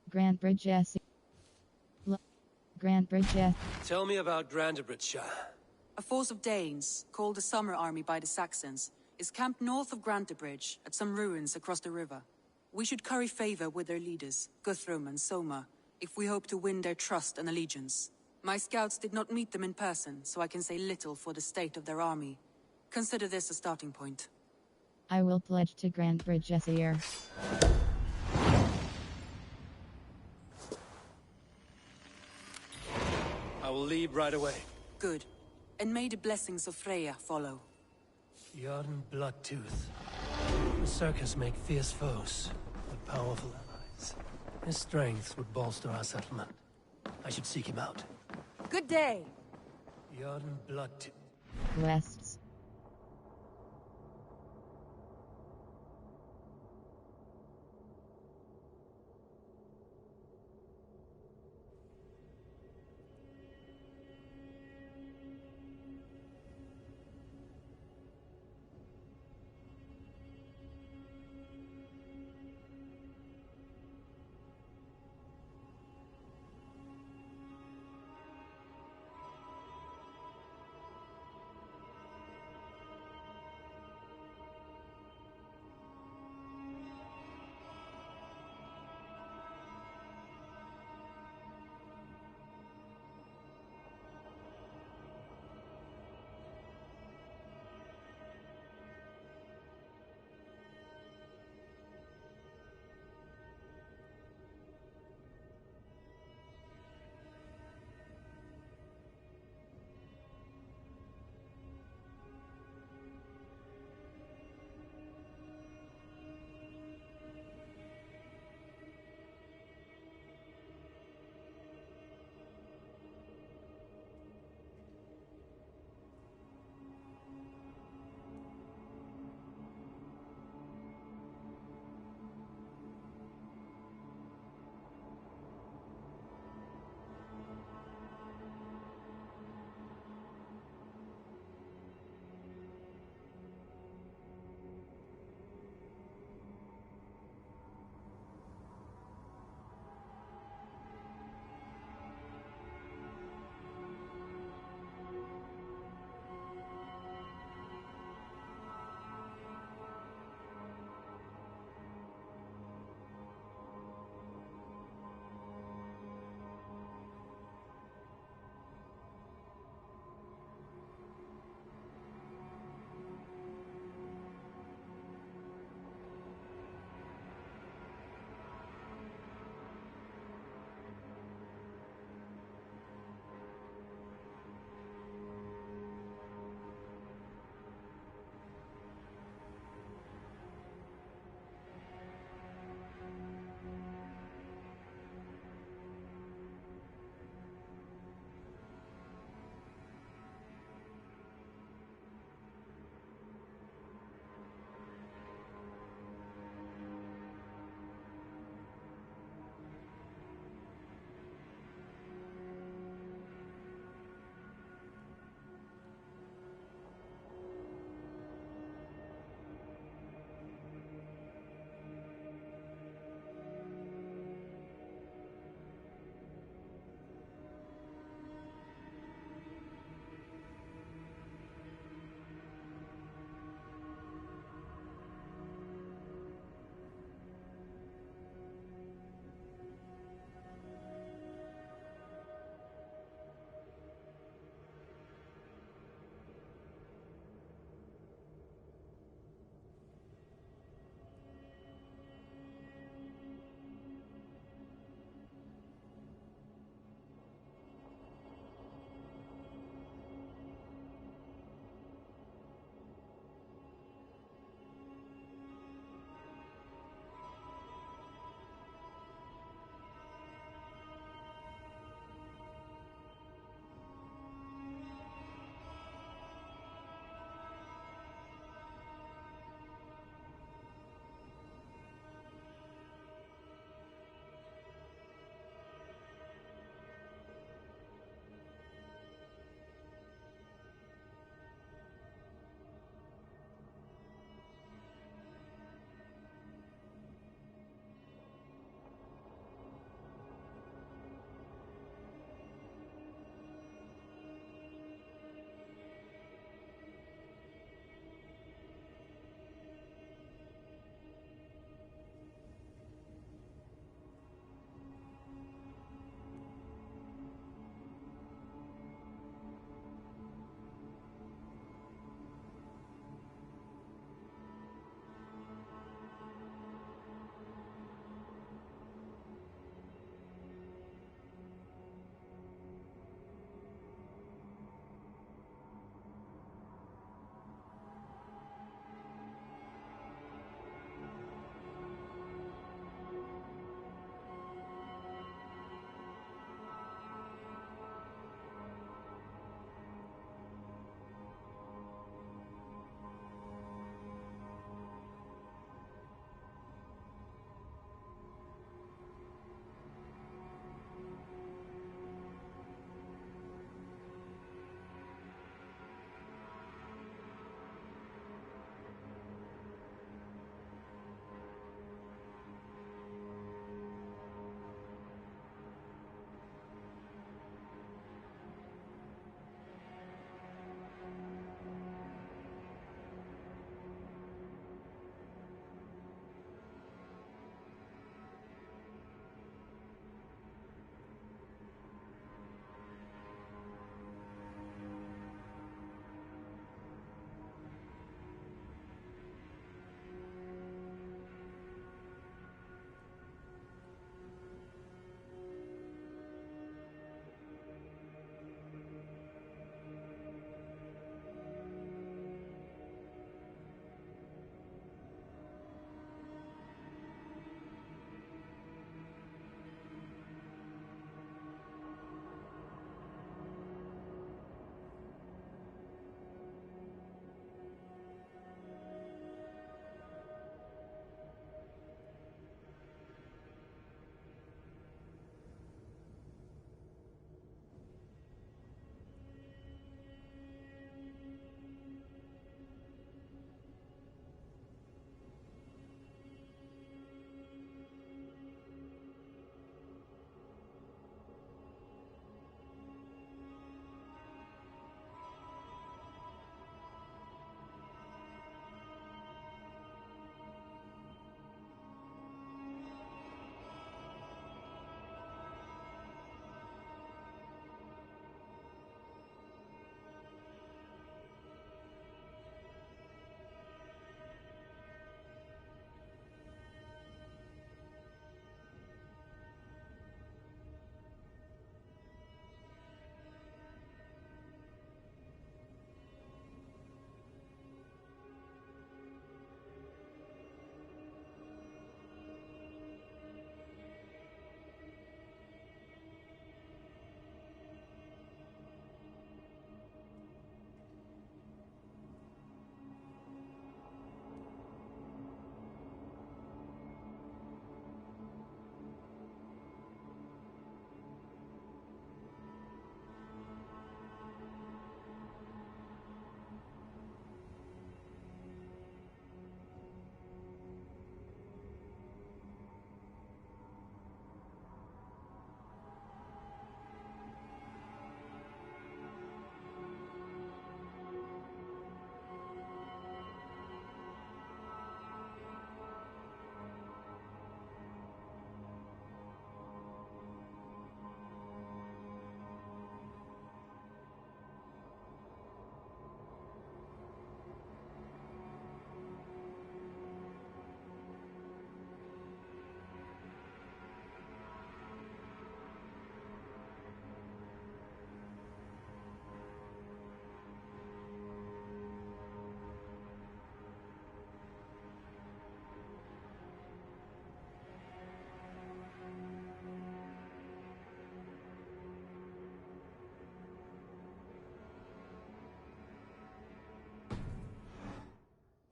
Grantebridge S. Grantebridge S. Tell me about Grantebridgeshire. A force of Danes, called the Summer Army by the Saxons, is camped north of Grantebridge at some ruins across the river. We should curry favor with their leaders, Guthrum and Soma, if we hope to win their trust and allegiance. My scouts did not meet them in person, so I can say little for the state of their army. Consider this a starting point. I will pledge to Grantebridge S. Here. I will leave right away. Good. And may the blessings of Freya follow. Jarn Bloodtooth. The circus make fierce foes, but powerful allies. His strength would bolster our settlement. I should seek him out. Good day! Jarn Bloodtooth. Quests.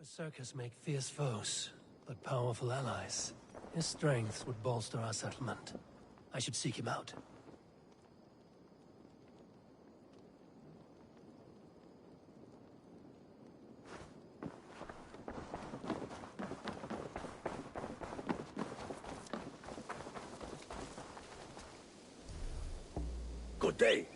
Berserkers make fierce foes, but powerful allies. His strength would bolster our settlement. I should seek him out. Good day.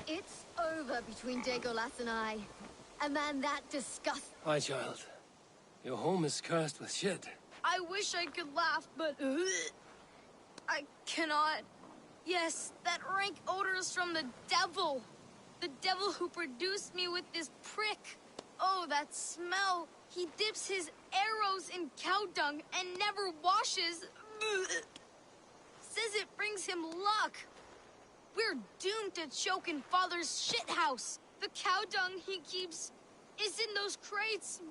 It's over between Dagolas and I. A man that disgusting. My child, your home is cursed with shit. I wish I could laugh, but I cannot. Yes, that rank odor is from the devil. The devil who produced me with this prick. Oh, that smell. He dips his arrows in cow dung and never washes. Says it brings him luck. We're doomed to choke in Father's shithouse. The cow dung he keeps is in those crates.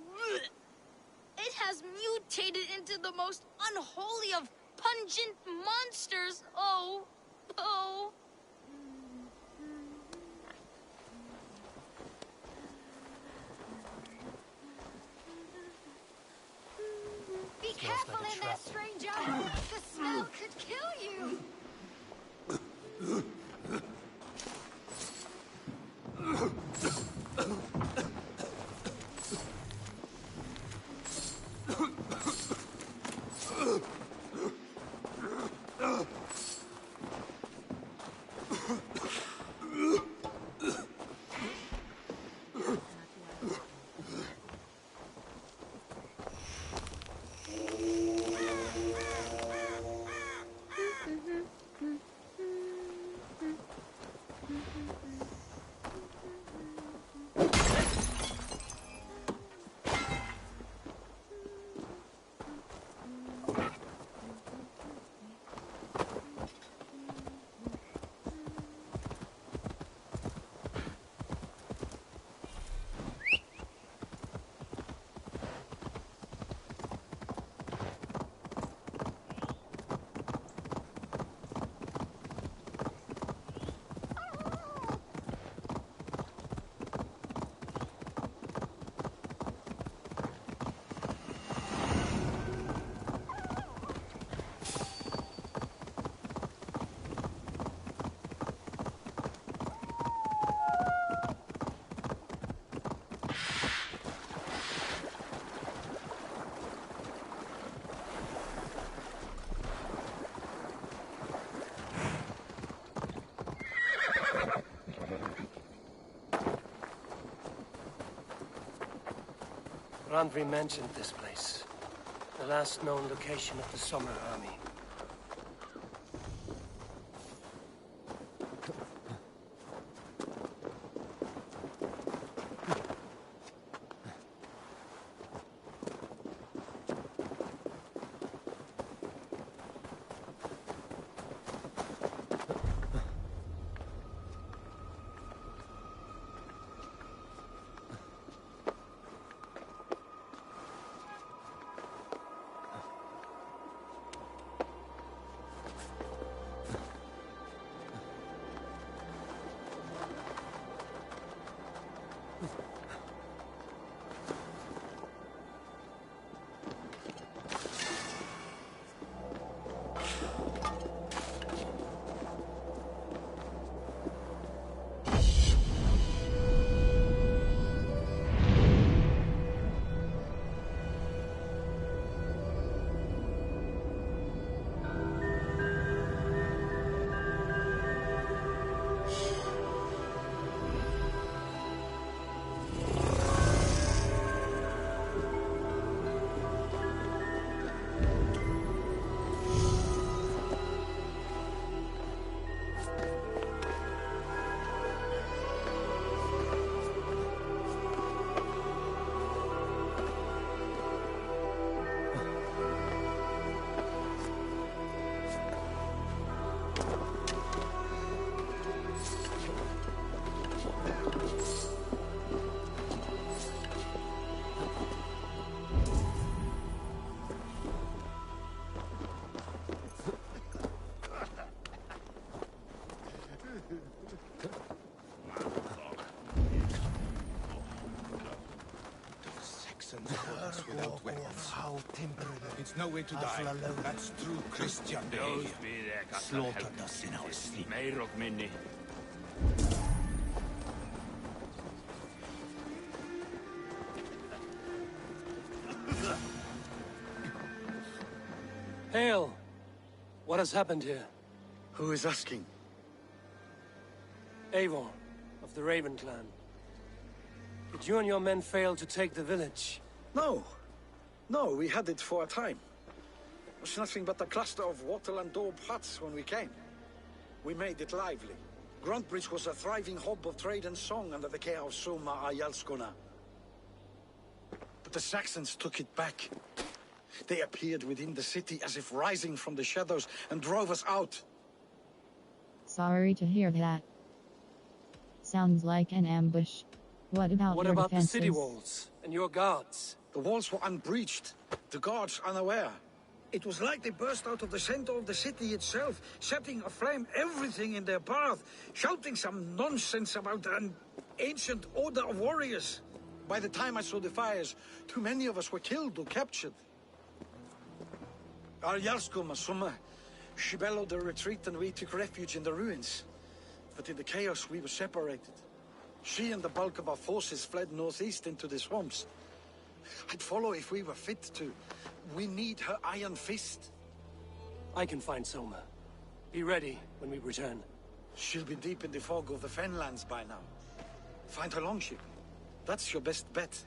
It has mutated into the most unholy of pungent monsters. Oh, oh. Be careful in there, stranger. The smell could kill you. Randvi mentioned this place. The last known location of the Summer Army. Without weapons. It's no way to die. That's true Christian behavior. Slaughtered us in our sleep. Hail! What has happened here? Who is asking? Eivor, of the Raven clan. Did you and your men fail to take the village? No. No, we had it for a time. It was nothing but a cluster of wattle and daub huts when we came. We made it lively. Gruntbridge was a thriving hub of trade and song under the care of Soma Ayalskona. But the Saxons took it back. They appeared within the city as if rising from the shadows and drove us out. Sorry to hear that. Sounds like an ambush. What about the city walls and your guards? The walls were unbreached, the guards unaware. It was like they burst out of the center of the city itself, setting aflame everything in their path, shouting some nonsense about an ancient order of warriors. By the time I saw the fires, too many of us were killed or captured. Our Yarskoma, Summa, she bellowed a retreat and we took refuge in the ruins. But in the chaos we were separated. She and the bulk of our forces fled northeast into the swamps. I'd follow if we were fit to. We need her iron fist. I can find Soma. Be ready when we return. She'll be deep in the fog of the Fenlands by now. Find her longship. That's your best bet.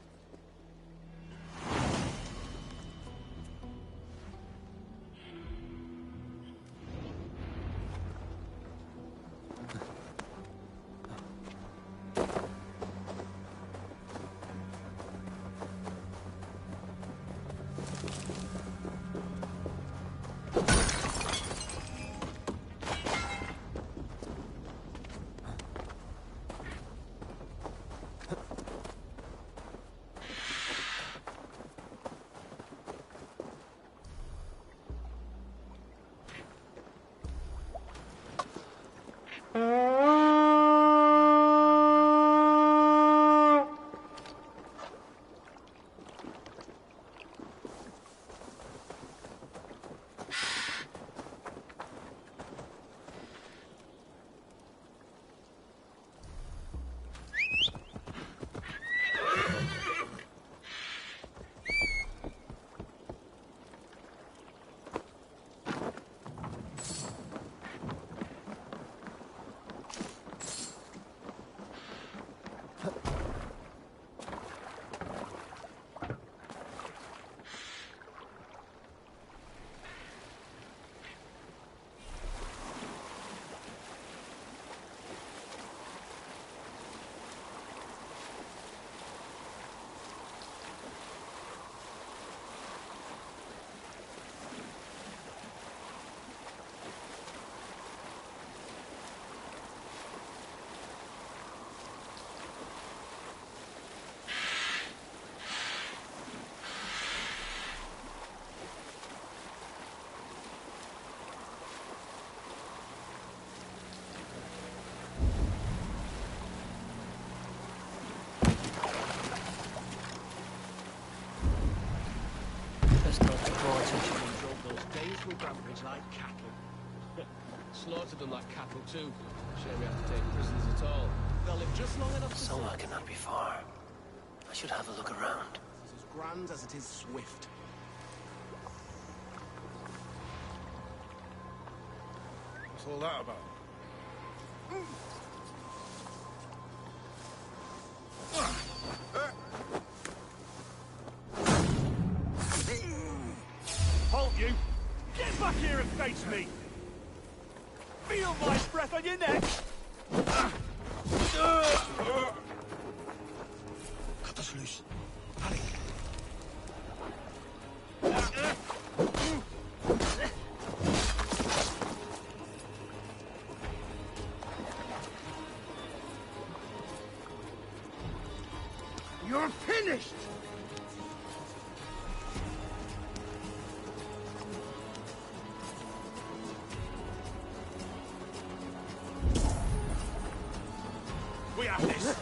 like cattle too. Shame we have to take prisoners at all. They'll live just long enough to Soma cannot be far. I should have a look around. It's as grand as it is swift. What's all that about? Halt you! Get back here and face me! Feel my breath on your neck! Cut us loose. Hurry. You're finished! We have this!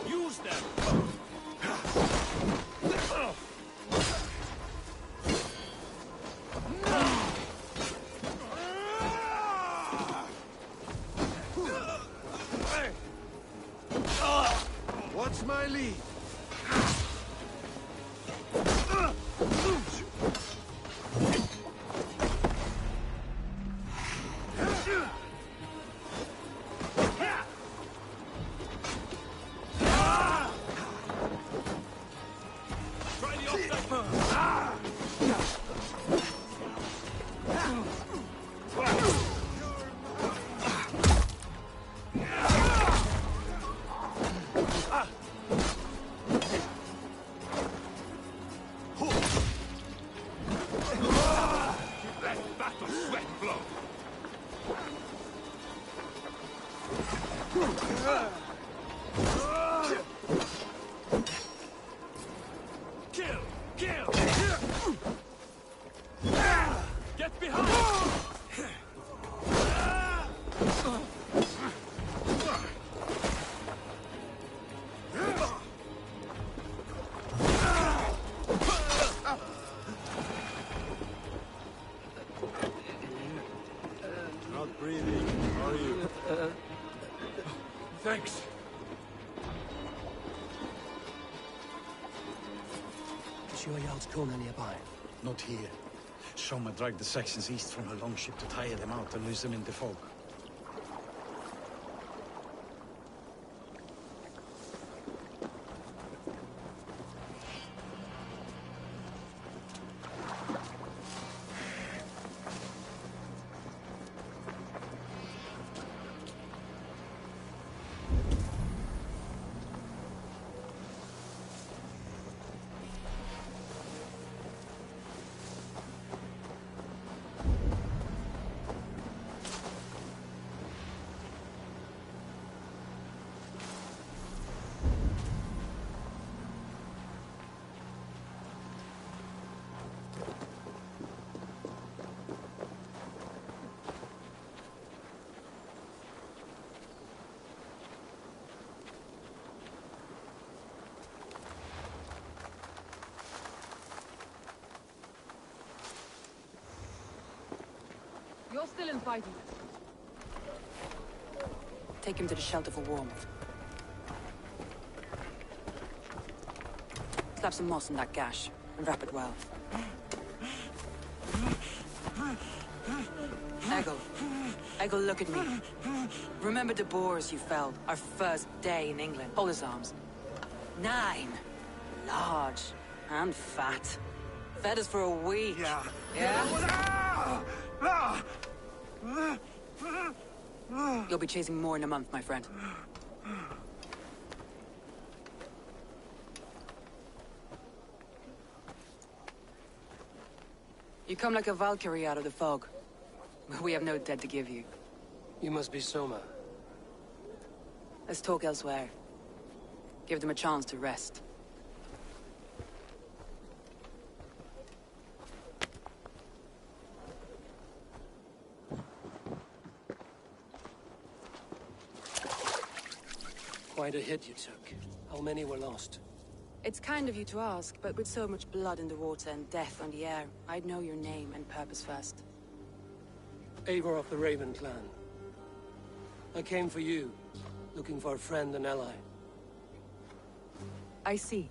Use them! What's my lead? Try the offside! Let battle sweat flow! Kill! Kill! Get behind! Not breathing, are you? Thanks. Is your Jarl's Kuna nearby? Not here. Soma dragged the Saxons east from her longship to tire them out and lose them in the fog. You're still in fighting. Take him to the shelter for warmth. Slap some moss in that gash, and wrap it well. Eggle, look at me. Remember the boars you felled, our first day in England? Hold his arms. 9. Large. And fat. Fed us for a week. Yeah. Yeah? You'll be chasing more in a month, my friend. You come like a Valkyrie out of the fog. We have no dead to give you. You must be Soma. Let's talk elsewhere. Give them a chance to rest. Quite a hit you took. How many were lost? It's kind of you to ask, but with so much blood in the water and death on the air, I'd know your name and purpose first. Eivor of the Raven clan. I came for you, looking for a friend and ally. I see.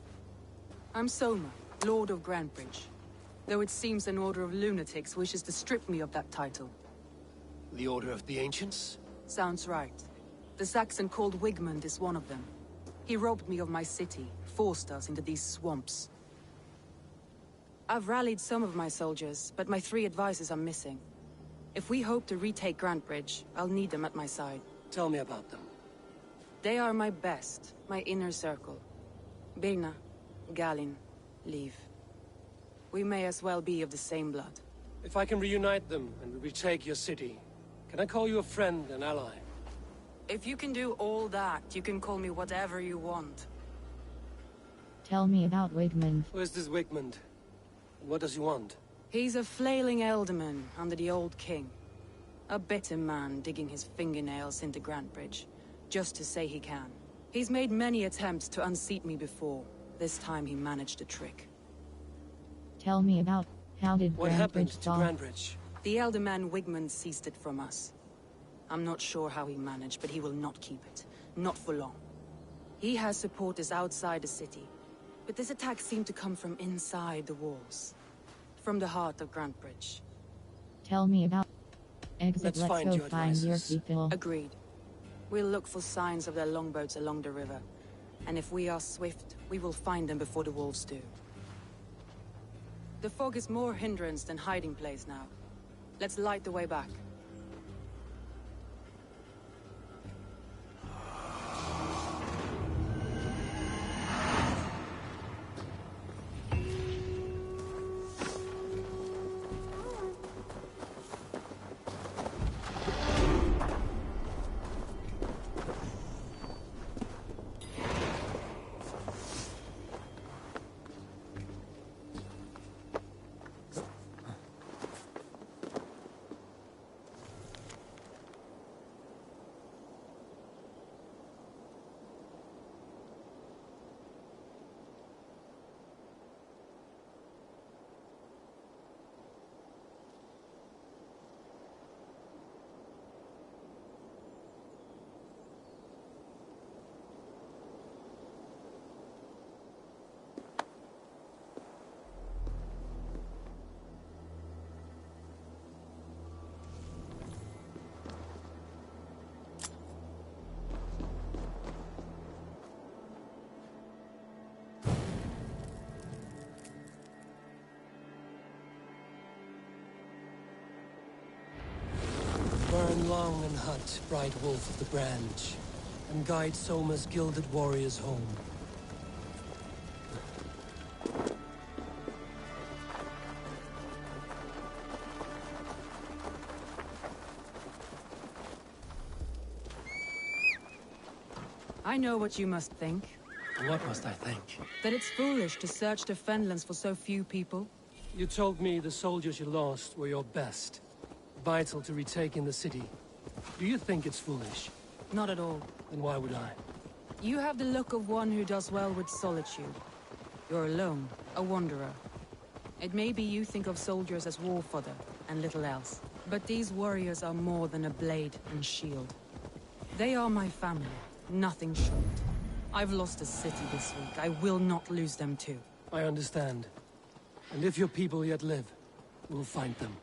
I'm Soma, Lord of Grantebridge. Though it seems an order of lunatics wishes to strip me of that title. The Order of the Ancients? Sounds right. The Saxon called Wigmund is one of them. He robbed me of my city, forced us into these swamps. I've rallied some of my soldiers, but my 3 advisors are missing. If we hope to retake Grantebridge, I'll need them at my side. Tell me about them. They are my best, my inner circle. Birna, Galin, Leave. We may as well be of the same blood. If I can reunite them and we retake your city, can I call you a friend and ally? If you can do all that, you can call me whatever you want. Tell me about Wigmund. Who is this Wigmund? What does he want? He's a flailing elderman under the old king. A bitter man digging his fingernails into Grantebridge, just to say he can. He's made many attempts to unseat me before. This time he managed a trick. Tell me about how did What happened to fall? Grantebridge? The elder man Wigmund seized it from us. I'm not sure how he managed, but he will not keep it. Not for long. He has supporters outside the city, but this attack seemed to come from inside the walls. From the heart of Grantebridge. Tell me about exit. Let's Let's find go your find your advisors. people. Agreed. We'll look for signs of their longboats along the river. And if we are swift, we will find them before the wolves do. The fog is more hindrance than hiding place now. Let's light the way back. Burn long and hot, bright wolf of the branch, and guide Soma's gilded warriors home. I know what you must think. What must I think? That it's foolish to search the Fenlands for so few people. You told me the soldiers you lost were your best. Vital to retaking the city. Do you think it's foolish? Not at all. Then why would I? You have the look of one who does well with solitude. You're alone, a wanderer. It may be you think of soldiers as war fodder, and little else. But these warriors are more than a blade and shield. They are my family, nothing short. I've lost a city this week. I will not lose them too. I understand. And if your people yet live, we'll find them.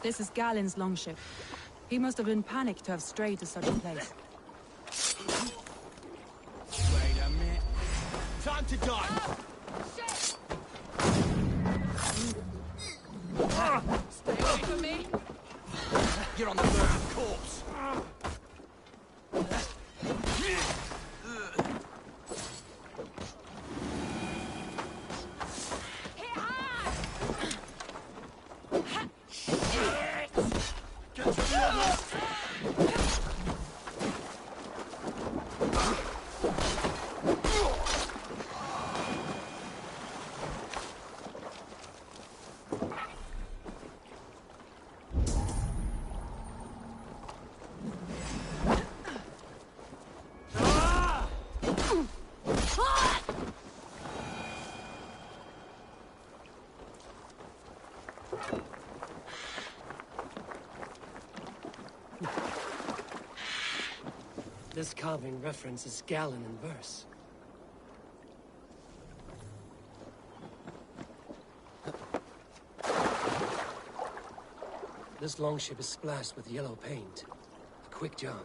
This is Galen's longship. He must have been panicked to have strayed to such a place. Wait a minute. Time to die! Stay away from me! You're on the verge of corpse! This carving references Galen in verse. This longship is splashed with yellow paint. A quick job.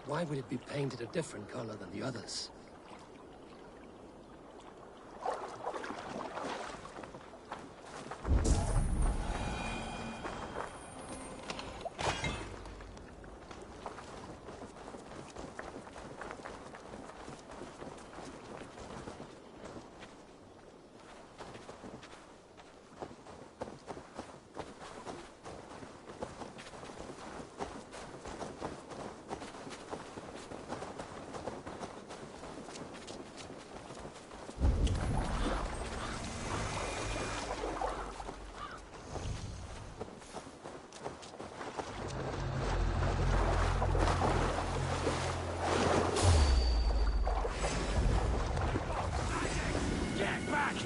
Why would it be painted a different color than the others?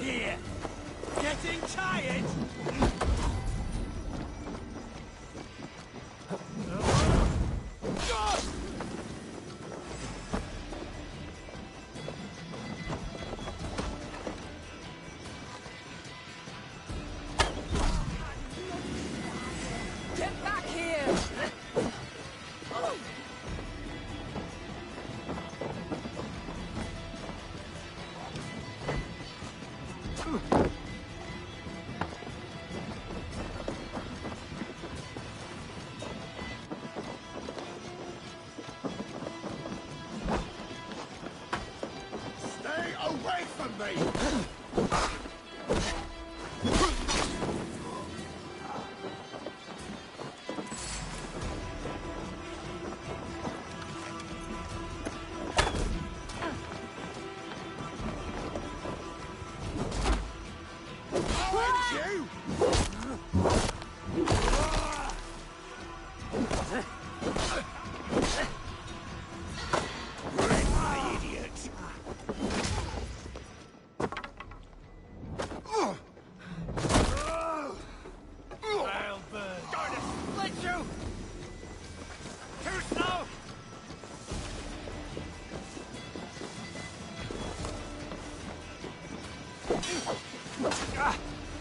Here! Getting tired? Get back here! Stay away from me!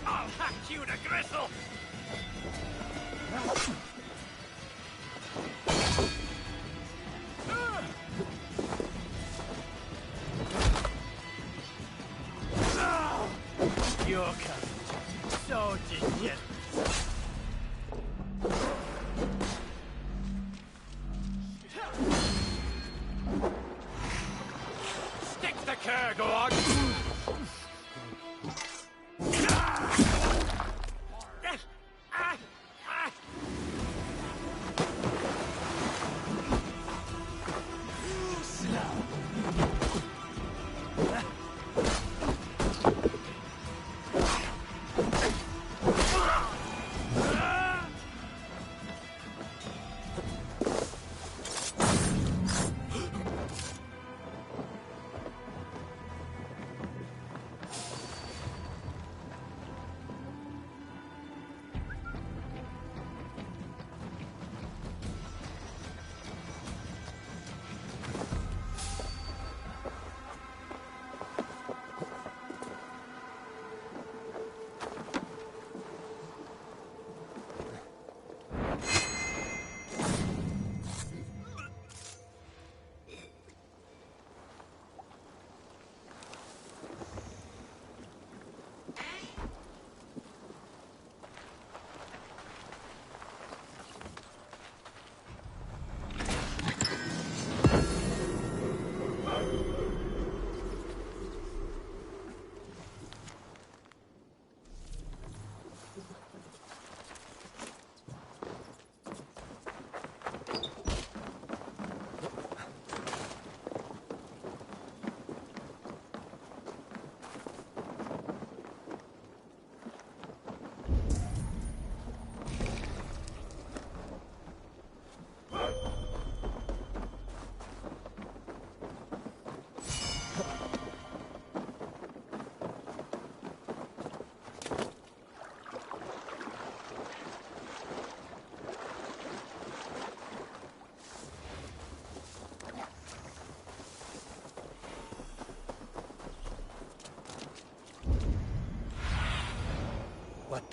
I'll hack you to gristle! You're coming. So did you. Stick the cur, go on!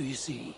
do you see?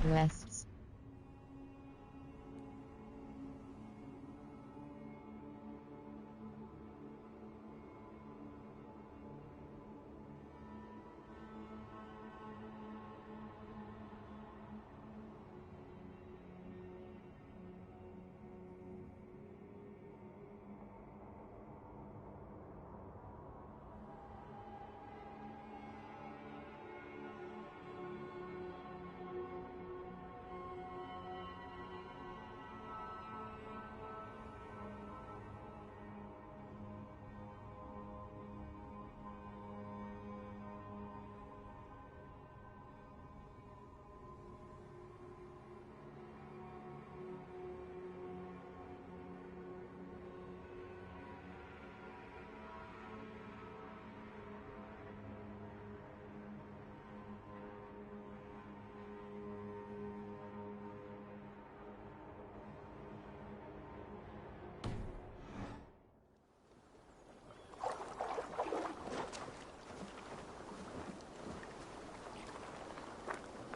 Rests.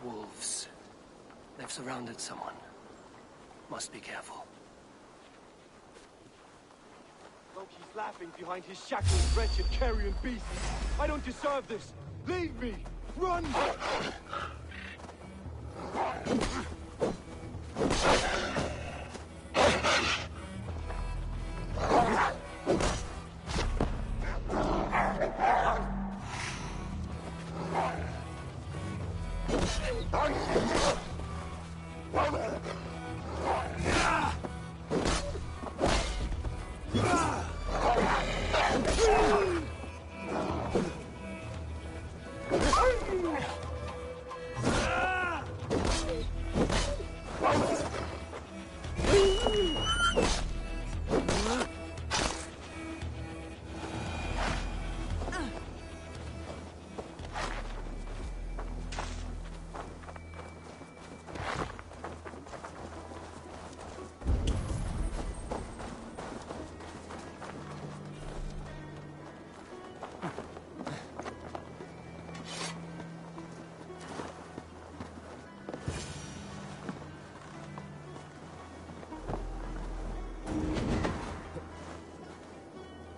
Wolves. They've surrounded someone. Must be careful. Loki's laughing behind his shackled, wretched carrion beast. I don't deserve this. Leave me! Run!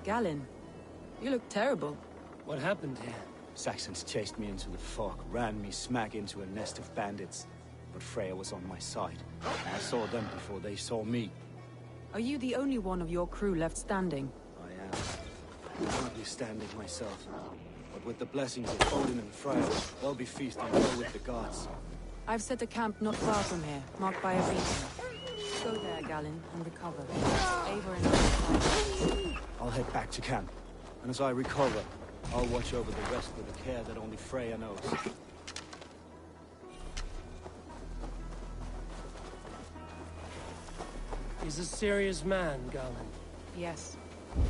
Galen, you look terrible. What happened here? Saxons chased me into the fog, ran me smack into a nest of bandits. But Freya was on my side. I saw them before they saw me. Are you the only one of your crew left standing? I am. I'm hardly standing myself. But with the blessings of Odin and Freya, they'll be feasting well with the gods. I've set a camp not far from here, marked by a beacon. Go there, Galen, and recover. Eivor and I. I'll head back to camp. And as I recover, I'll watch over the rest with a care that only Freya knows. He's a serious man, Galen. Yes,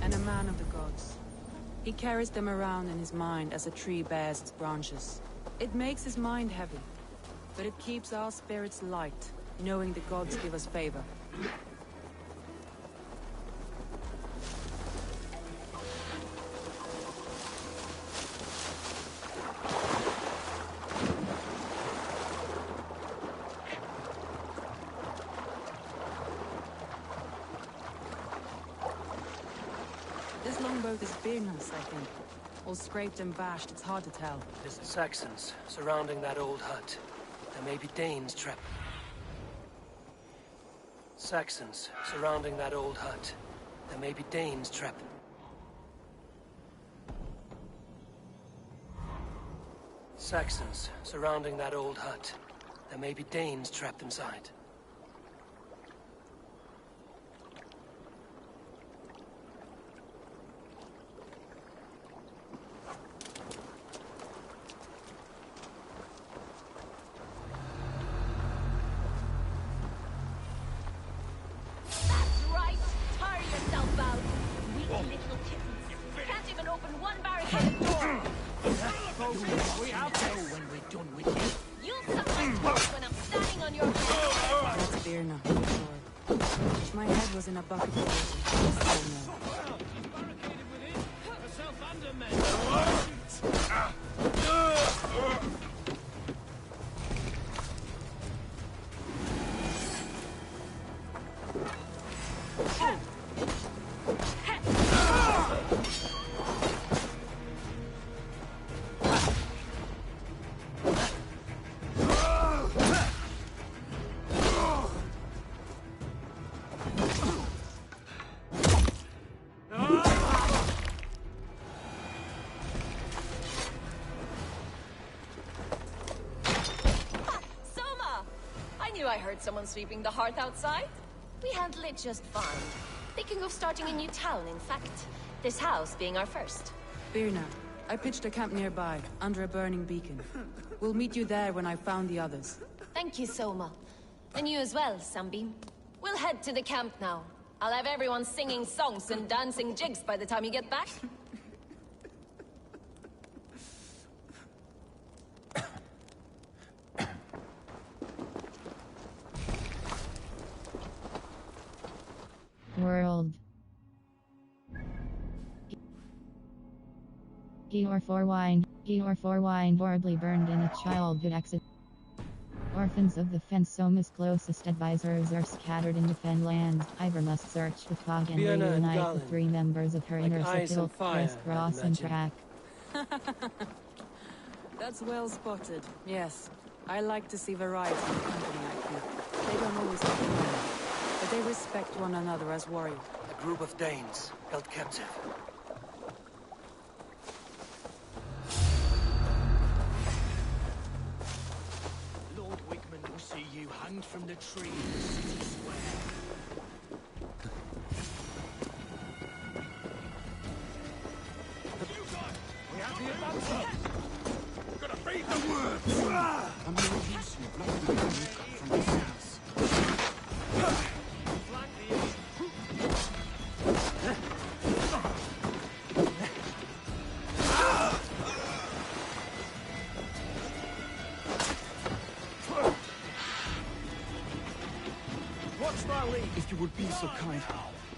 and a man of the gods. He carries them around in his mind as a tree bears its branches. It makes his mind heavy, but it keeps our spirits light, knowing the gods give us favor. This longboat is Birnus, I think. All scraped and bashed, it's hard to tell. It's the Saxons surrounding that old hut. There may be Danes trapped. Saxons surrounding that old hut. There may be Danes trapped. Saxons surrounding that old hut. There may be Danes trapped inside. That's right! Tire yourself out! Weak little kittens! Can't even open one barricaded door! We have to when we're done with you. You'll suck my throat when I'm standing on your head! That's Birna, for sure. Wish my head was in a bucket of water. Oh, no. Barricaded within. Herself and her men. I heard someone sweeping the hearth outside. We handle it just fine. Thinking of starting a new town, in fact. This house being our first. Birna, I pitched a camp nearby, under a burning beacon. We'll meet you there when I've found the others. Thank you, Soma. And you as well, Sunbeam. We'll head to the camp now. I'll have everyone singing songs and dancing jigs by the time you get back. World. Eor for wine horribly burned in a childhood accident. Orphans of the Fensoma's closest advisors are scattered in the Fenlands. Ivor must search the fog and Vienna and reunite the Galen. 3 members of her Like inner ice circle, and fire, crisscross I'd and imagine. track. That's well spotted. Yes, I like to see variety in company like you. They don't always have fun, but they respect one another as warriors. A group of Danes held captive. Lord Wigman will see you hanged from the tree in the city square. We have the advantage. Gonna beat the words! I'm going to use you, blood the man you cut from the seas. Flank the enemy. Watch my lead. If you would be so kind,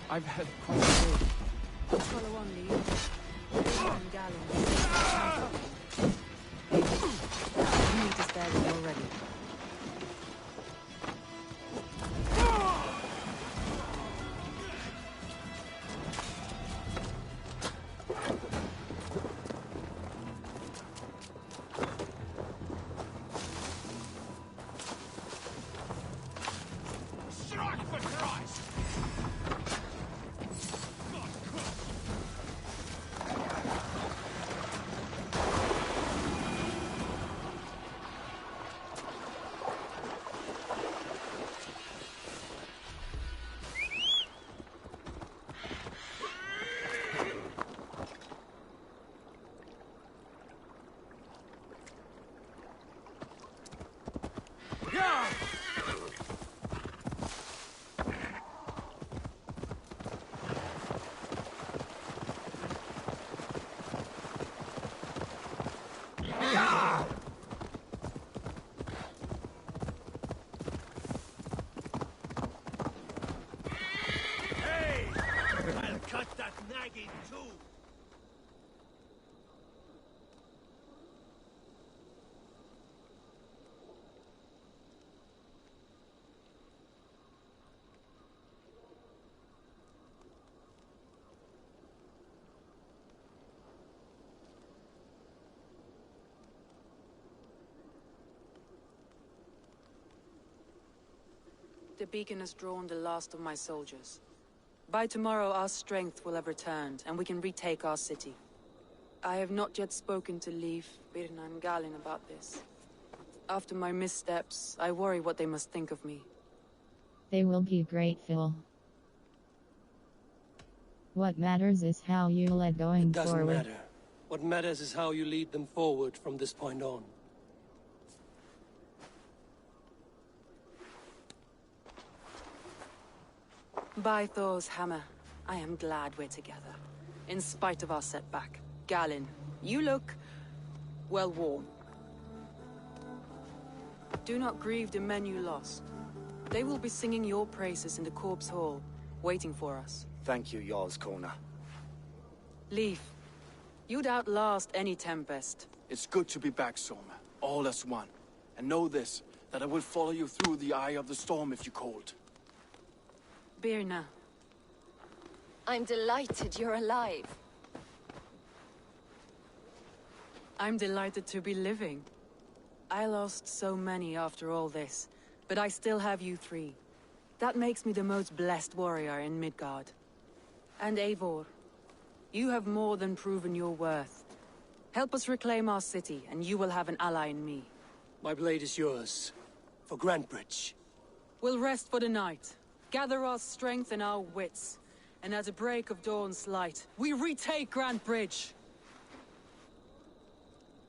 I've had quite a day. Follow on, Lee. Birna and Galen. You meet us there when you're ready. Strike for Christ! Hey! I'll cut that nag in two! The beacon has drawn the last of my soldiers. By tomorrow, our strength will have returned, and we can retake our city. I have not yet spoken to Leif, Birna, and Galin about this. After my missteps, I worry what they must think of me. They will be grateful. What matters is how you let going It doesn't forward. matter. What matters is how you lead them forward from this point on. By Thor's hammer, I am glad we're together. In spite of our setback. Galin, you look... well worn. Do not grieve the men you lost. They will be singing your praises in the Corpse Hall, waiting for us. Thank you, Jarl's Corner. Leif, you'd outlast any tempest. It's good to be back, Soma. All as one. And know this, that I will follow you through the eye of the storm if you called. Birna. I'm delighted you're alive. I'm delighted to be living. I lost so many after all this, but I still have you three. That makes me the most blessed warrior in Midgard. And Eivor, you have more than proven your worth. Help us reclaim our city, and you will have an ally in me. My blade is yours. For Grantebridge. We'll rest for the night, gather our strength and our wits, and at the break of dawn's light, we retake Grantebridge!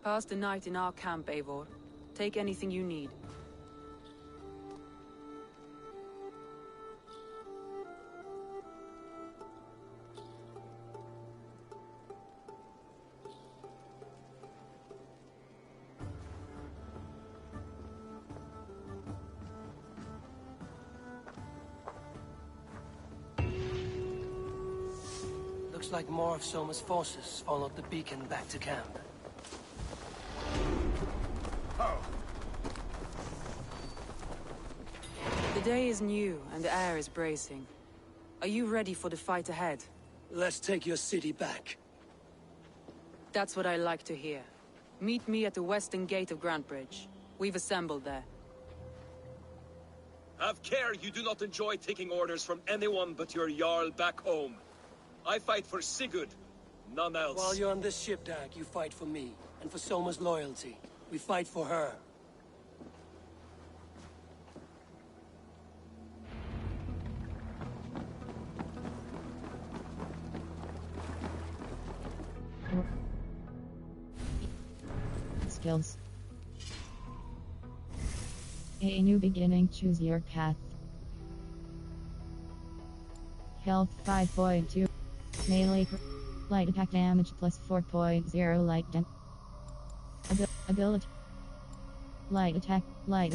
Pass the night in our camp, Eivor. Take anything you need. Looks like more of Soma's forces followed the beacon back to camp. The day is new, and the air is bracing. Are you ready for the fight ahead? Let's take your city back. That's what I like to hear. Meet me at the western gate of Grantebridge. We've assembled there. Have care you do not enjoy taking orders from anyone but your Jarl back home. I fight for Sigurd, none else. While you're on this ship, Dag, you fight for me, and for Soma's loyalty. We fight for her. Skills. A new beginning, choose your path. Health 5.2. Melee light attack damage plus 4.0 light damage. Ability. Light attack, light.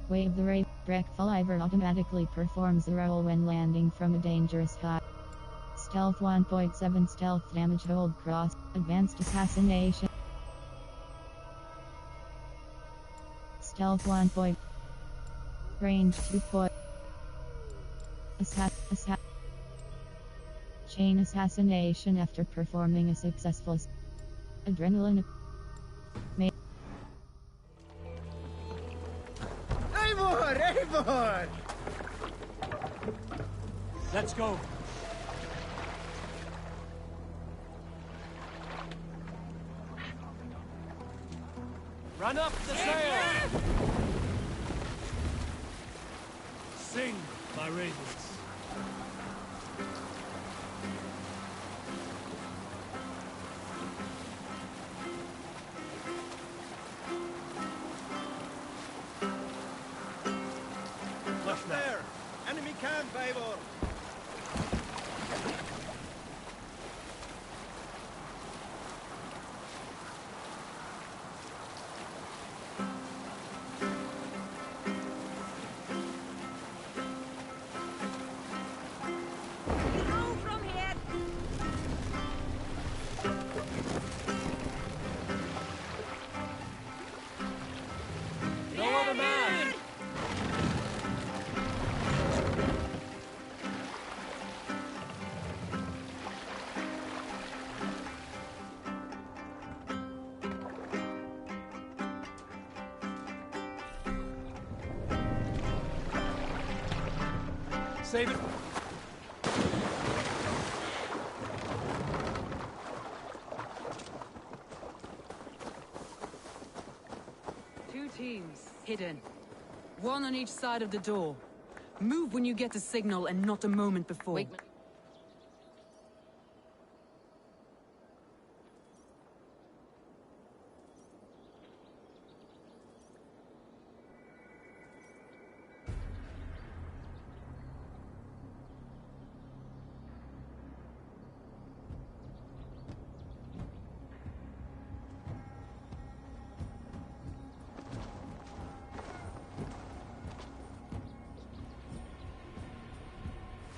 Wave the Ray. Breakfaliver automatically performs the roll when landing from a dangerous height. Stealth 1.7 stealth damage hold cross. Advanced assassination. Stealth 1. Range 2. Chain assassination after performing a successful adrenaline. Eivor! Eivor! Let's go. Run up the sail! Sing, my ravens. Up there! Enemy camp, Eivor! Save it. Hidden. One on each side of the door. Move when you get the signal and not a moment before.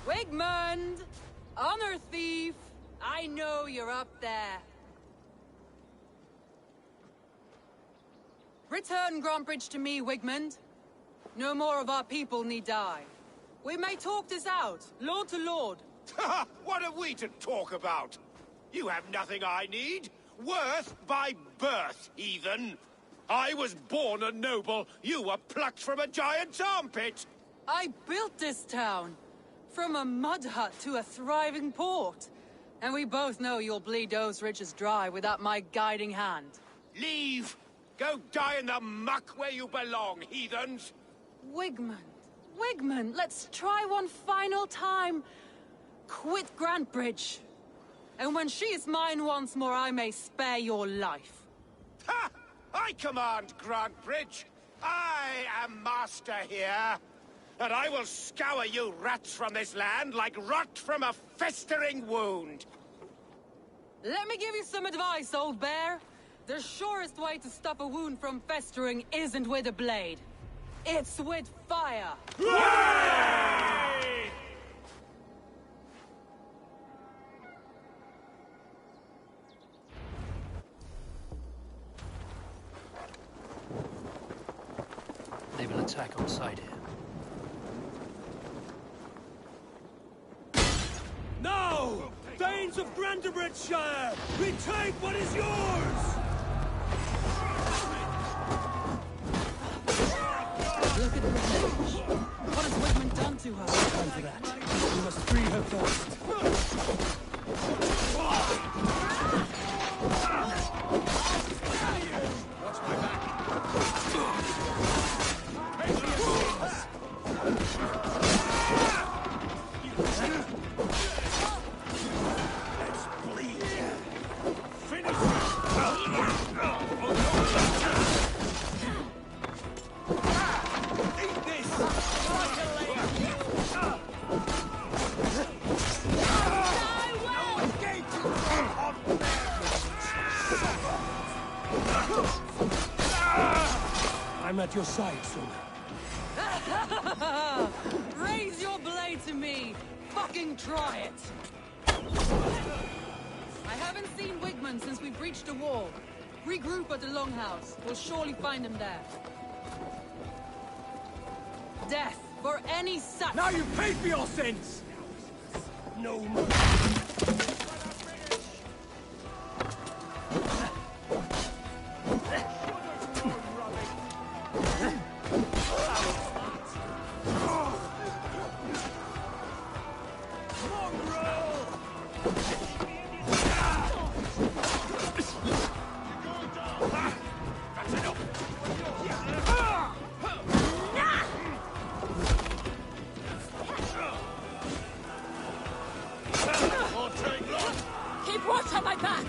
Wigmund! Honor thief! I know you're up there. Return Grantbridge to me, Wigmund. No more of our people need die. We may talk this out, lord to lord. What have we to talk about? You have nothing I need. Worth by birth, heathen. I was born a noble. You were plucked from a giant's armpit. I built this town. From a mud hut to a thriving port. And we both know you'll bleed those riches dry without my guiding hand. Leave! Go die in the muck where you belong, heathens! Wigmund, let's try one final time. Quit Grantbridge. And when she is mine once more, I may spare your life. Ha! I command Grantbridge! I am master here! And I will scour you rats from this land like rot from a festering wound. Let me give you some advice, old bear. The surest way to stop a wound from festering isn't with a blade. It's with fire. Hooray! They will attack on sight here. No! Thanes of Grantebridgeshire! Retake what is yours! Look at the revenge. What has Wigmund done to her? Time for that. We must free her first. Watch my back. I'm at your side, soon. Raise your blade to me! Fucking try it! I haven't seen Wigmund since we breached the wall. Regroup at the Longhouse. We'll surely find him there. Death for any such... Now you pay for your sins! No more. Keep watch on my back!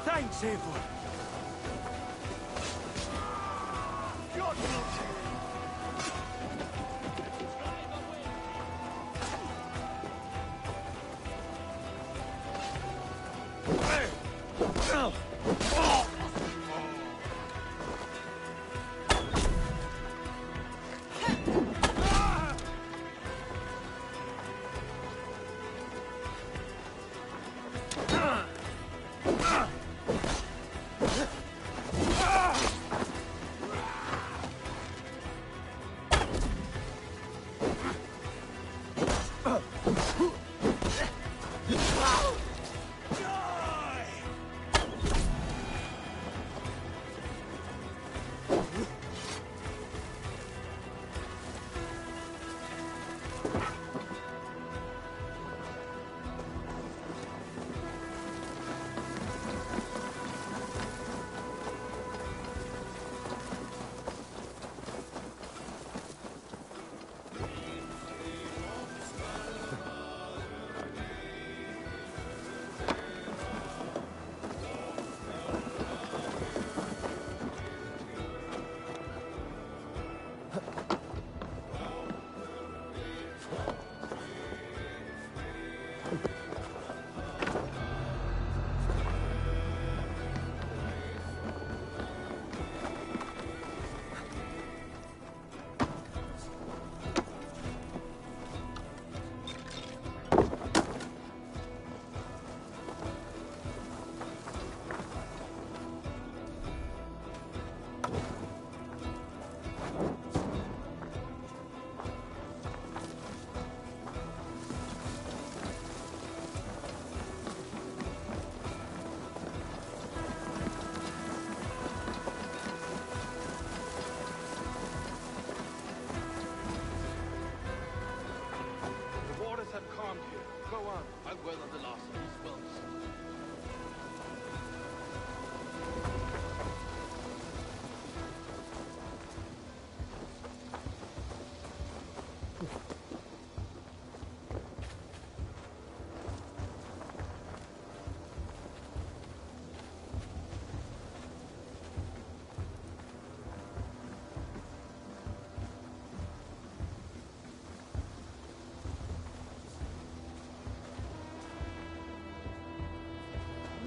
Thanks, Eivor.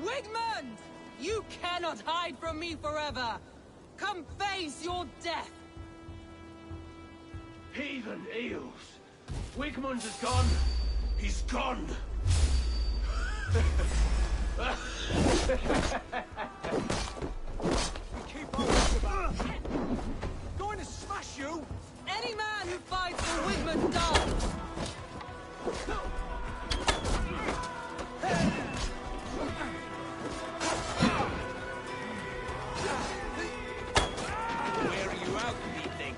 Wigmund! You cannot hide from me forever! Come face your death! Heathen eels! Wigmund is gone! He's gone! Keep on about. Going to smash you! Any man who fights for Wigmund dies! Where are you out, do you think?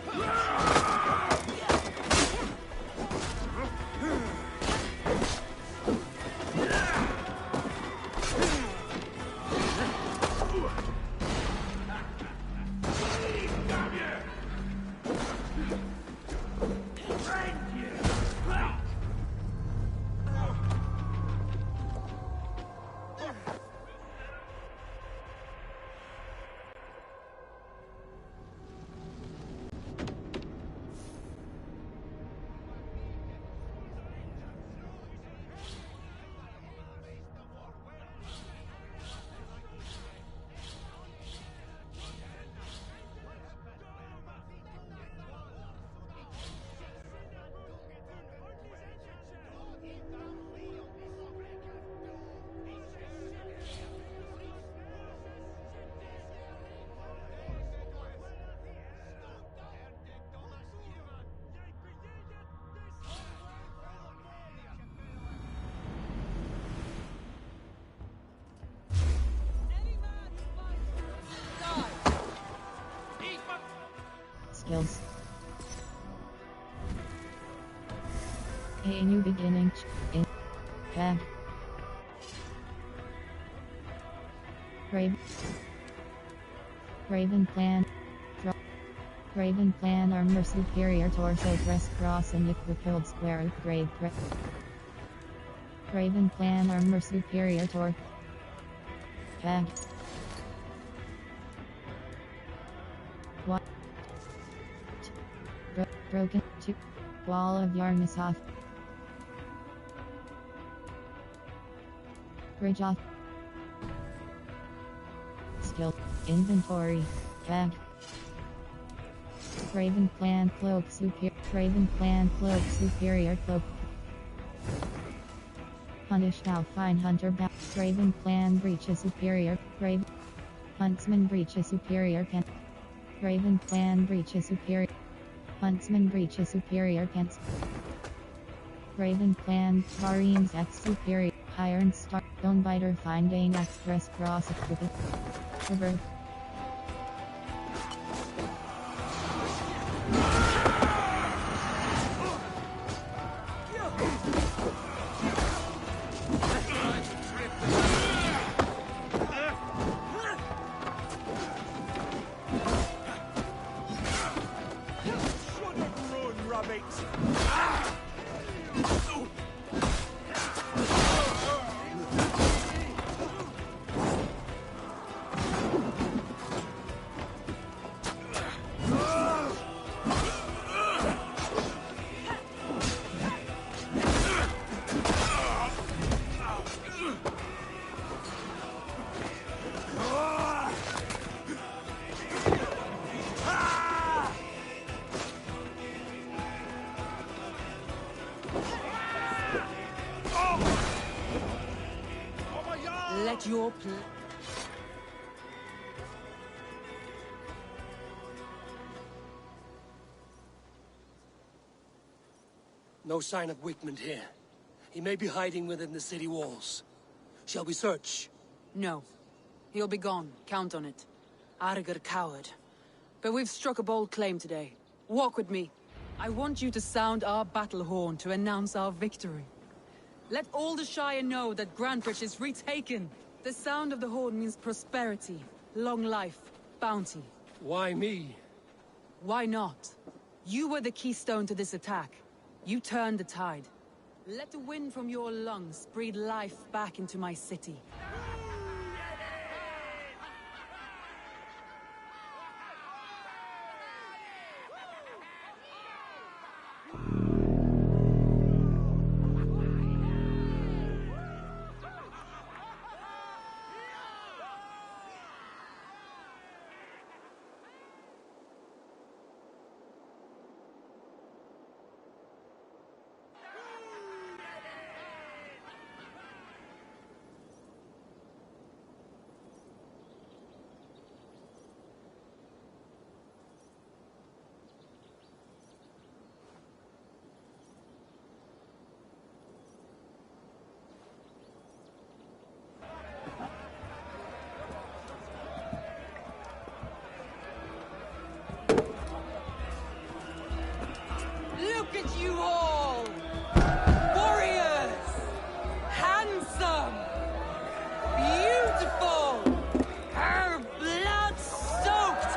Skills. A new beginning. In Bag. Raven Clan. Raven Clan armor superior torso crest cross and equipped square upgrade. Raven Clan armor superior torso. Bag. What? Broken. 2. Wall of yarn is off. Bridge off. Skill. Inventory. Bag. Raven Clan cloak superior. Raven Clan cloak superior cloak. Punish now fine hunter back. Raven Clan breach a superior. Raven Huntsman breach a superior can. Raven Clan breach a superior. Huntsman breach a superior can. Raven Clan Marines X superior. Iron Star Stonebiter finding express cross equipped. River. Let your No sign of Wickman here. He may be hiding within the city walls. Shall we search? No. He'll be gone. Count on it. Arger coward. But we've struck a bold claim today. Walk with me. I want you to sound our battle horn to announce our victory. Let all the Shire know that Grantebridge is retaken. The sound of the horn means prosperity, long life, bounty. Why me? Why not? You were the keystone to this attack. You turned the tide. Let the wind from your lungs breathe life back into my city. Look at you all! Warriors! Handsome! Beautiful! Blood-soaked!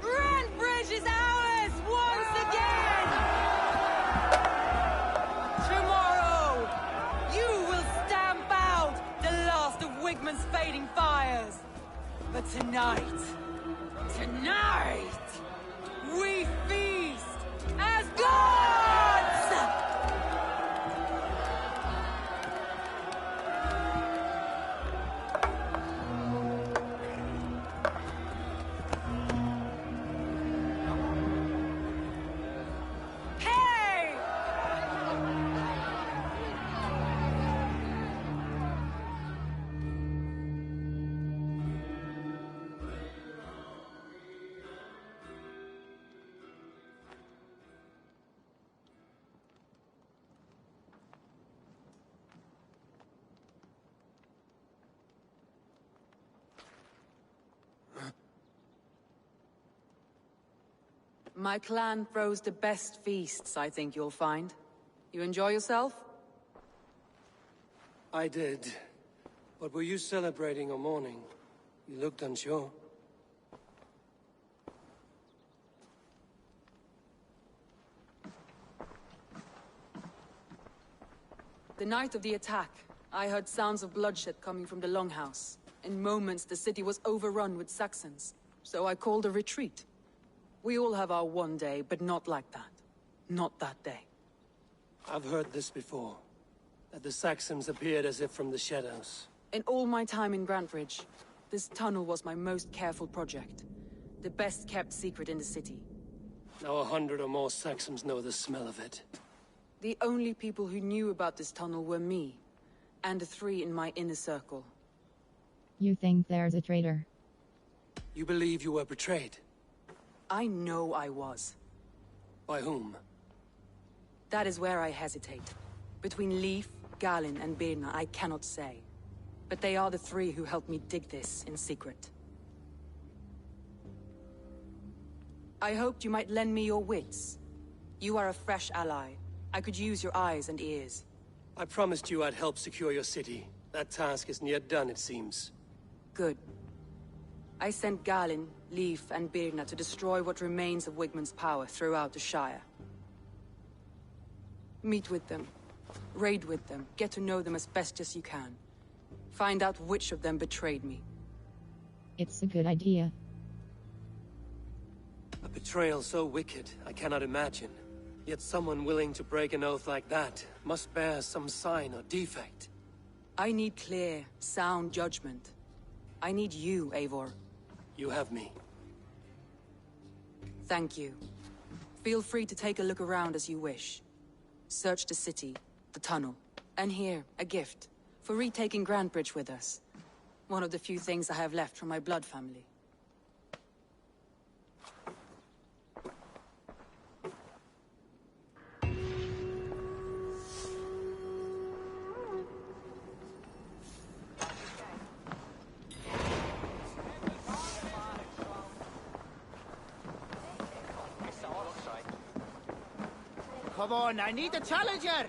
Grantebridge is ours once again! Tomorrow, you will stamp out the last of Wigman's fading fires. But tonight, we feast as gods! Hey! My clan throws the best feasts, I think you'll find. You enjoy yourself? I did. But were you celebrating or mourning? You looked unsure. The night of the attack, I heard sounds of bloodshed coming from the Longhouse. In moments, the city was overrun with Saxons, so I called a retreat. We all have our one day, but not like that. Not that day. I've heard this before. That the Saxons appeared as if from the shadows. In all my time in Grantebridge, this tunnel was my most careful project. The best kept secret in the city. Now 100 or more Saxons know the smell of it. The only people who knew about this tunnel were me, and the 3 in my inner circle. You think there's a traitor? You believe you were betrayed? I know I was. By whom? That is where I hesitate. Between Leif, Galinn and Birna, I cannot say. But they are the three who helped me dig this in secret. I hoped you might lend me your wits. You are a fresh ally. I could use your eyes and ears. I promised you I'd help secure your city. That task isn't yet done, it seems. Good. I sent Galinn, Leif, and Birna to destroy what remains of Wigmund's power throughout the Shire. Meet with them. Raid with them. Get to know them as best as you can. Find out which of them betrayed me. It's a good idea. A betrayal so wicked, I cannot imagine. Yet someone willing to break an oath like that must bear some sign or defect. I need clear, sound judgment. I need you, Eivor. You have me. Thank you. Feel free to take a look around as you wish. Search the city, the tunnel, and here, a gift. For retaking Grantebridge with us. One of the few things I have left from my blood family. Come on, I need a challenger!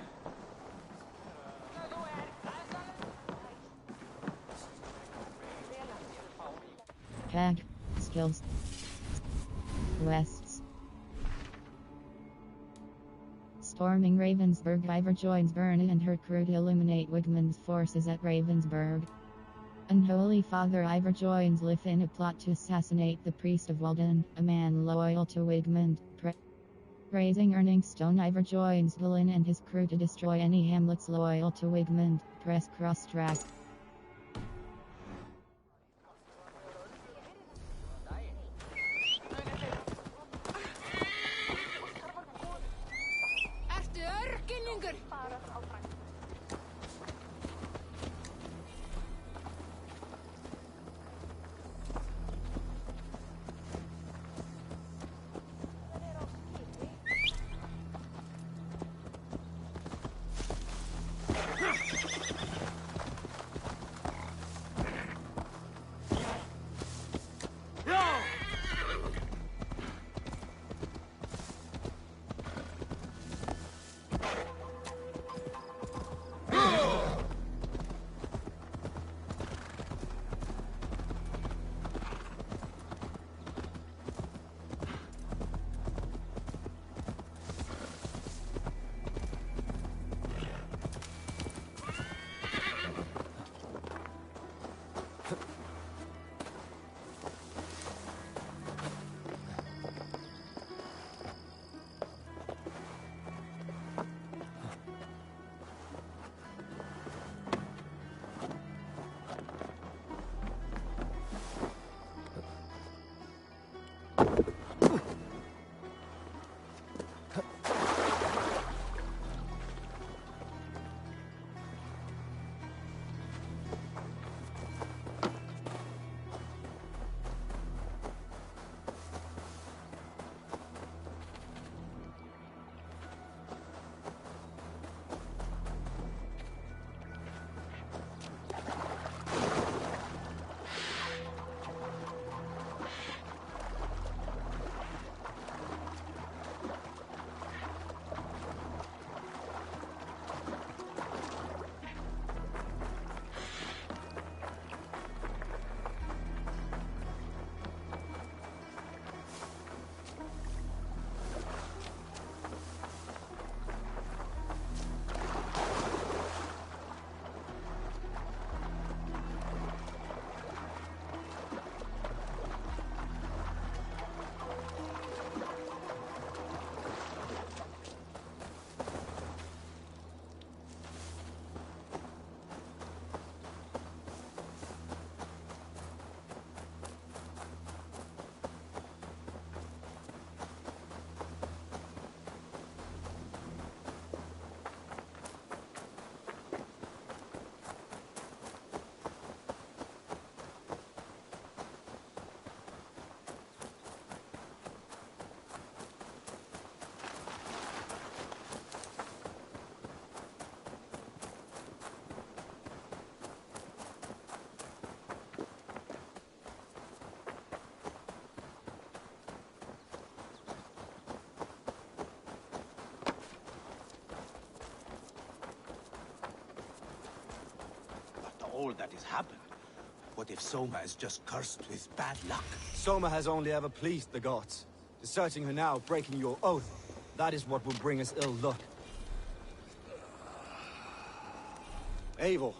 Tag. Skills. Quests. Storming Ravensburg. Ivar joins Berna and her crew to eliminate Wigmund's forces at Ravensburg. Unholy Father Ivar joins Lif in a plot to assassinate the priest of Walden, a man loyal to Wigmund. Raising Earning Stone. Ivar joins Galinn and his crew to destroy any hamlets loyal to Wigmund. Press cross track. all that has happened. What if Soma is just cursed with bad luck? Soma has only ever pleased the gods. Deserting her now, breaking your oath, that is what will bring us ill luck. Eivor,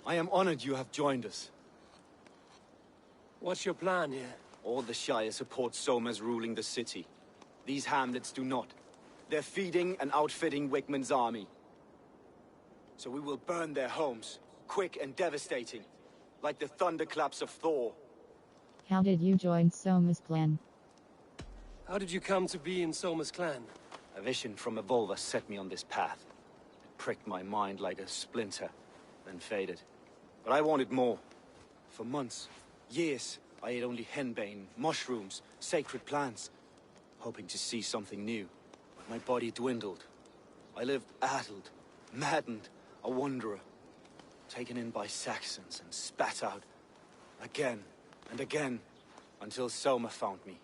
I am honored you have joined us. What's your plan here? All the Shire support Soma's ruling the city. These hamlets do not. They're feeding and outfitting Wigmund's army. So we will burn their homes, quick and devastating, like the thunderclaps of Thor. How did you join Soma's clan? How did you come to be in Soma's clan? A vision from a Volva set me on this path. It pricked my mind like a splinter, then faded. But I wanted more. For months, years, I ate only henbane, mushrooms, sacred plants, hoping to see something new. But my body dwindled. I lived addled, maddened, a wanderer, taken in by Saxons and spat out again and again, until Soma found me,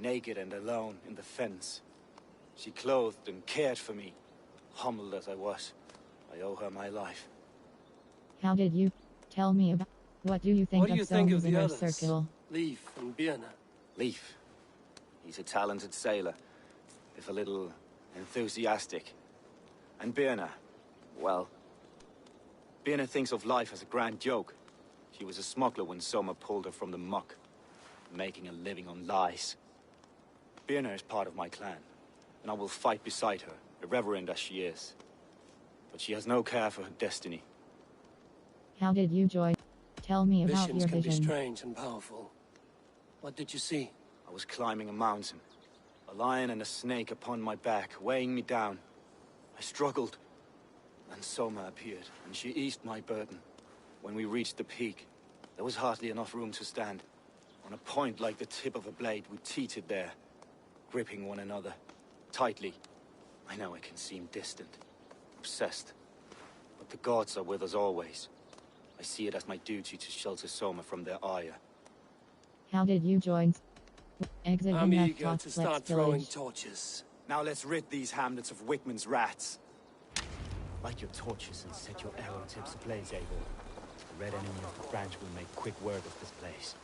naked and alone in the fens. She clothed and cared for me, humbled as I was. I owe her my life. How did you tell me about? What do you think What do you think of Soma's the inner others? circle? Leif and Birna. Leif. He's a talented sailor, if a little enthusiastic. And Birna, well, Birna thinks of life as a grand joke. She was a smuggler when Soma pulled her from the muck, making a living on lies. Birna is part of my clan, and I will fight beside her, irreverent as she is. But she has no care for her destiny. How did you join? Tell me about Visions your can vision. be strange and powerful. What did you see? I was climbing a mountain, a lion and a snake upon my back, weighing me down. I struggled. Then Soma appeared, and she eased my burden. When we reached the peak, there was hardly enough room to stand. On a point like the tip of a blade, we teetered there, gripping one another, tightly. I know it can seem distant, obsessed, but the gods are with us always. I see it as my duty to shelter Soma from their ire. How did you join? Exit I'm enough eager talk, to let's start throwing village. torches. Now let's rid these hamlets of Wigmund's rats. Light your torches and set your arrow tips ablaze, Eivor. The red enemy of the branch will make quick work of this place.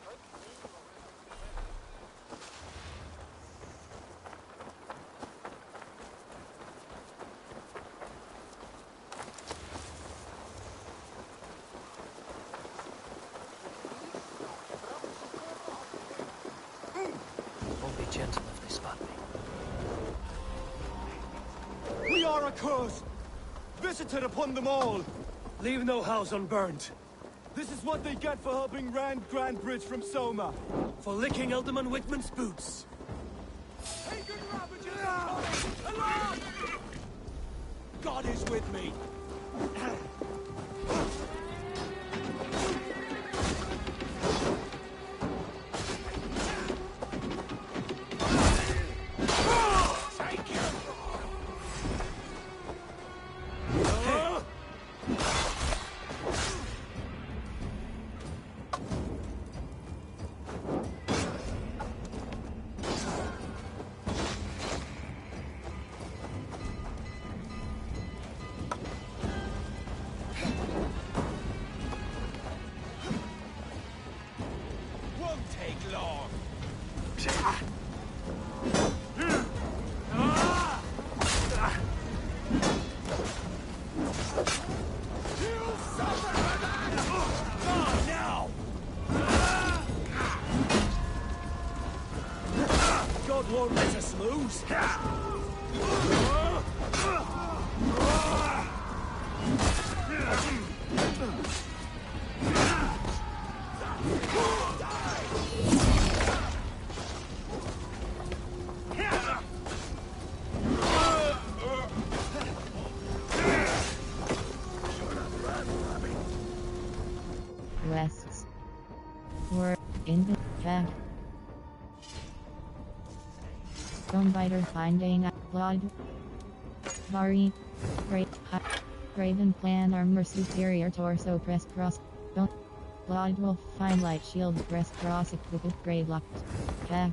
Won't be gentle if they spot me. We are accursed! Visited upon them all! Leave no house unburned. This is what they get for helping Rand Grandbridge from Soma! For licking Alderman Wigmund's boots. God is with me! God won't let us lose. Rests. Were in the back. Stonebiter finding blood. Vari. Great. Graven plan armor superior torso press cross. Don't. Blood wolf fine light shield press cross equipped grade locked. Tag.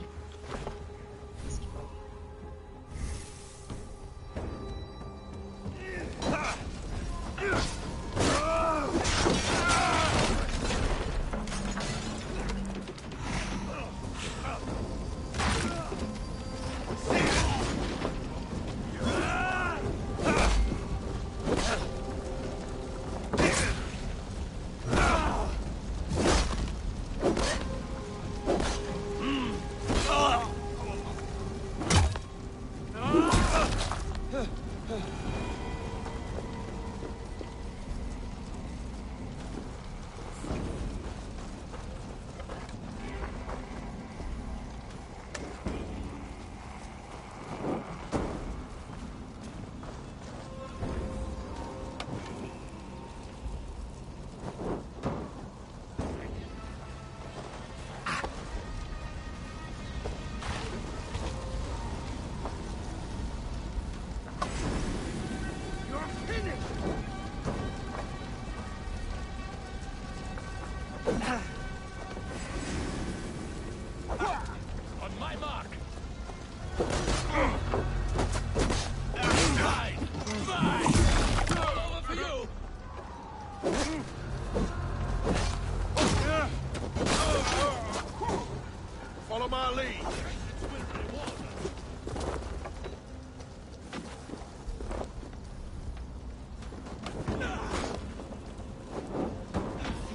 Follow my lead.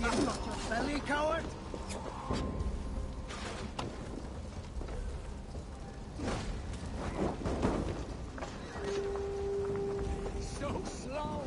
You've got your belly, coward? So slow.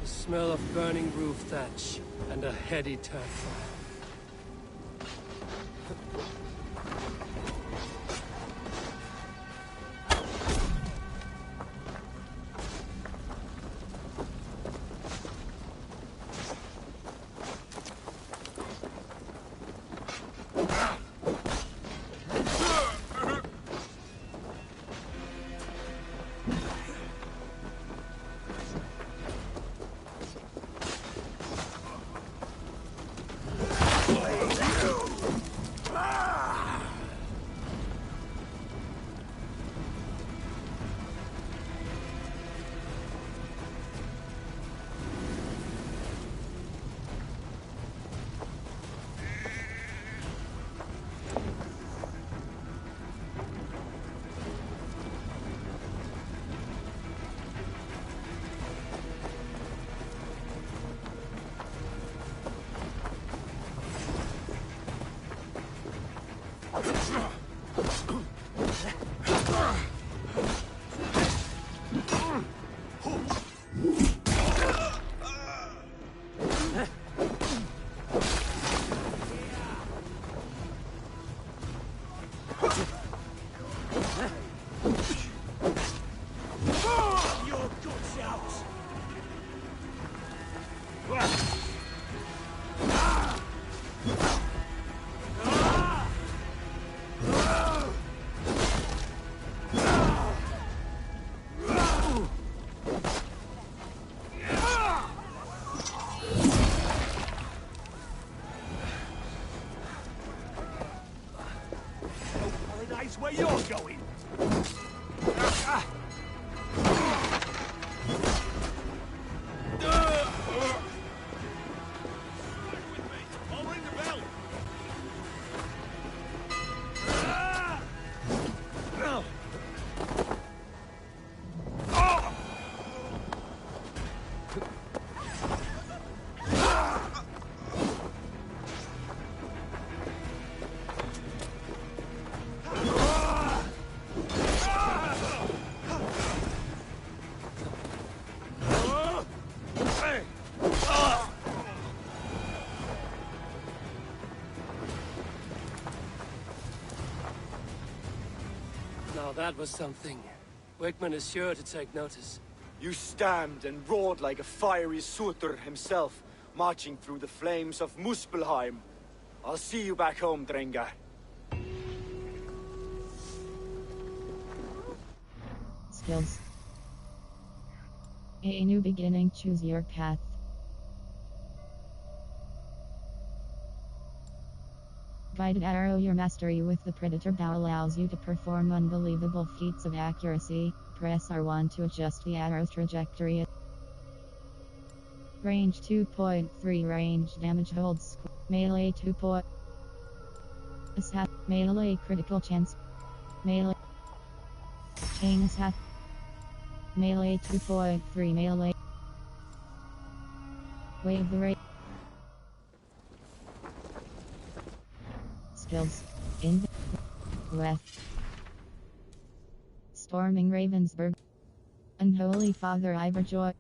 The smell of burning roof thatch and a heady turf fire. Your guts out. No paradise where you're going. I'll ring the bell. Now that was something. Wickman is sure to take notice. You stamped and roared like a fiery Sutter himself, marching through the flames of Muspelheim. I'll see you back home, Drengar. Skills. A new beginning, choose your path. Guided arrow. Your mastery with the Predator bow allows you to perform unbelievable feats of accuracy. Press R1 to adjust the arrow's trajectory. Range 2.3. Range damage holds. Melee 2. Assat. Melee critical chance. Melee. Chain assat. Melee 2.3. Melee. Wave the rate. Skills. In. West. Storming Ravensburg. Unholy Father Iverjoy.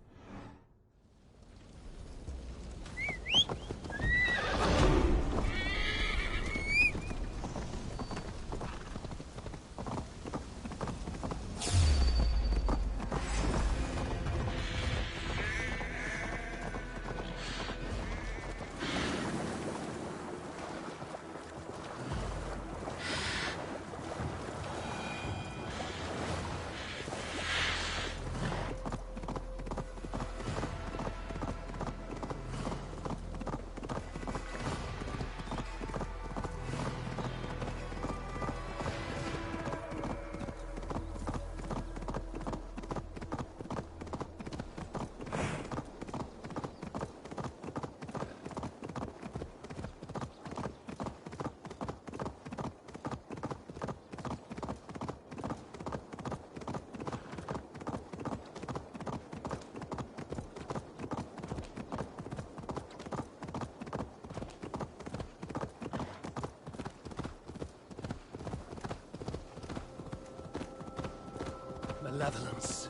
malevolence.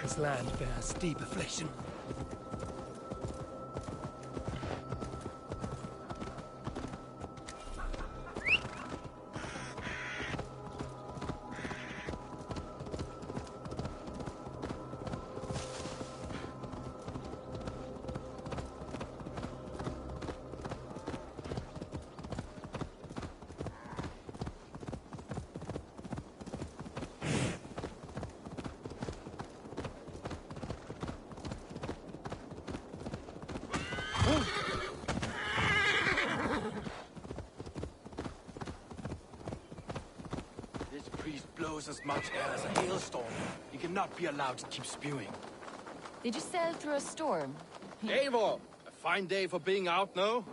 This land bears deep affliction. As much air as a hailstorm. He cannot be allowed to keep spewing. Did you sail through a storm? Eivor! A fine day for being out, no?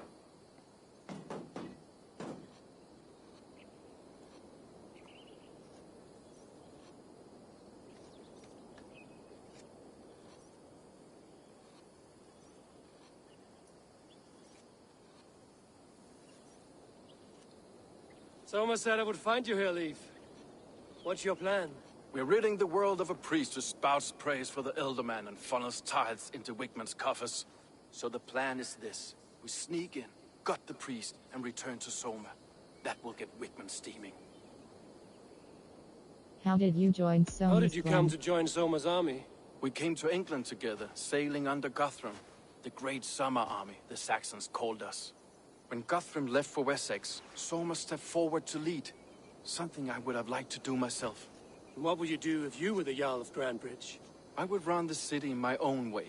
Soma said I would find you here, Leif. What's your plan? We're ridding the world of a priest who spouts praise for the Elderman and funnels tithes into Wigman's coffers. So the plan is this. We sneak in, gut the priest, and return to Soma. That will get Wigman steaming. How did you join Soma's How did you come to join Soma's army? We came to England together, sailing under Guthrum. The Great Summer Army, the Saxons called us. When Guthrum left for Wessex, Soma stepped forward to lead. Something I would have liked to do myself. What would you do if you were the Jarl of Grandbridge? I would run the city my own way.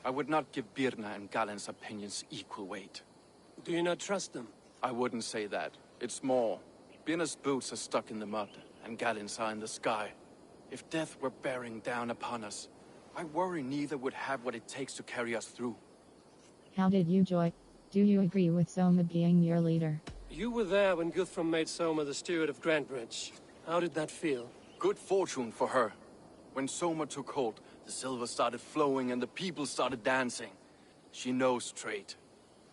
I would not give Birna and Galen's opinions equal weight. Do you not trust them? I wouldn't say that. It's more. Birna's boots are stuck in the mud, and Galen's are in the sky. If death were bearing down upon us, I worry neither would have what it takes to carry us through. How did you join? Do you agree with Soma being your leader? You were there when Guthrum made Soma the steward of Grandbridge. How did that feel? Good fortune for her. When Soma took hold, the silver started flowing and the people started dancing. She knows trade.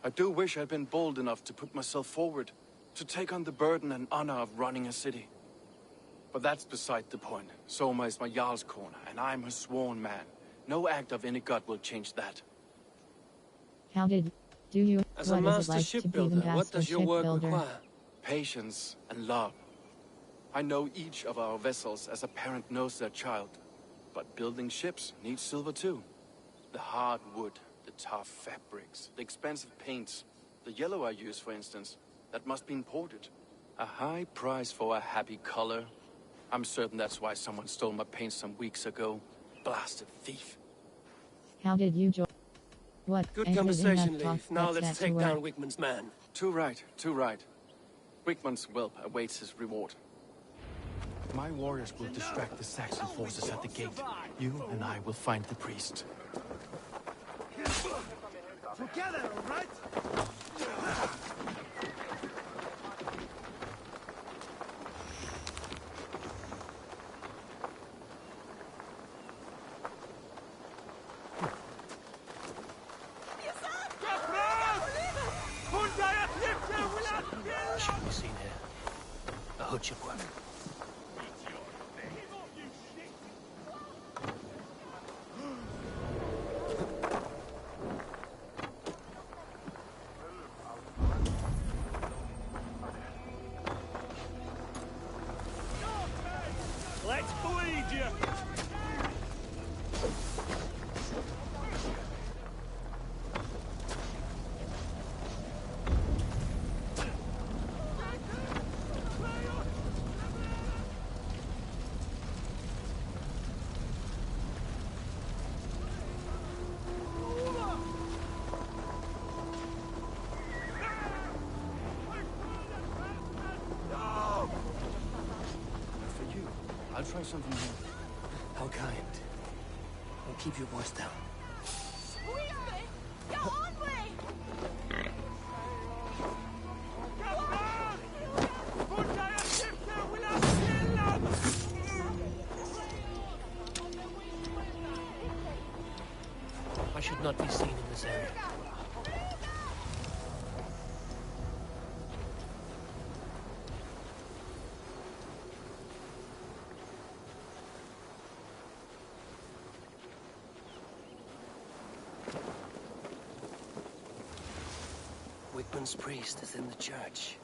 I do wish I'd been bold enough to put myself forward, to take on the burden and honor of running a city. But that's beside the point. Soma is my Jarl's corner, and I'm her sworn man. No act of any god will change that. How did... Do you... As a master shipbuilder, what does your work require? Patience and love. I know each of our vessels as a parent knows their child. But building ships needs silver too. The hard wood, the tough fabrics, the expensive paints. The yellow I use, for instance, that must be imported. A high price for a happy color. I'm certain that's why someone stole my paint some weeks ago. Blasted thief. How did you join? What? Good conversation, Leif. Now let's take down Wigman's man. Too right, too right. Wigman's whelp awaits his reward. My warriors will distract the Saxon forces at the gate. You and I will find the priest. Together, all right? Shouldn't be seen here. A hood should work. Let's bleed you! I'll try something new. How kind. And keep your voice down. I should not be seen in this area. bronze priest is in the church.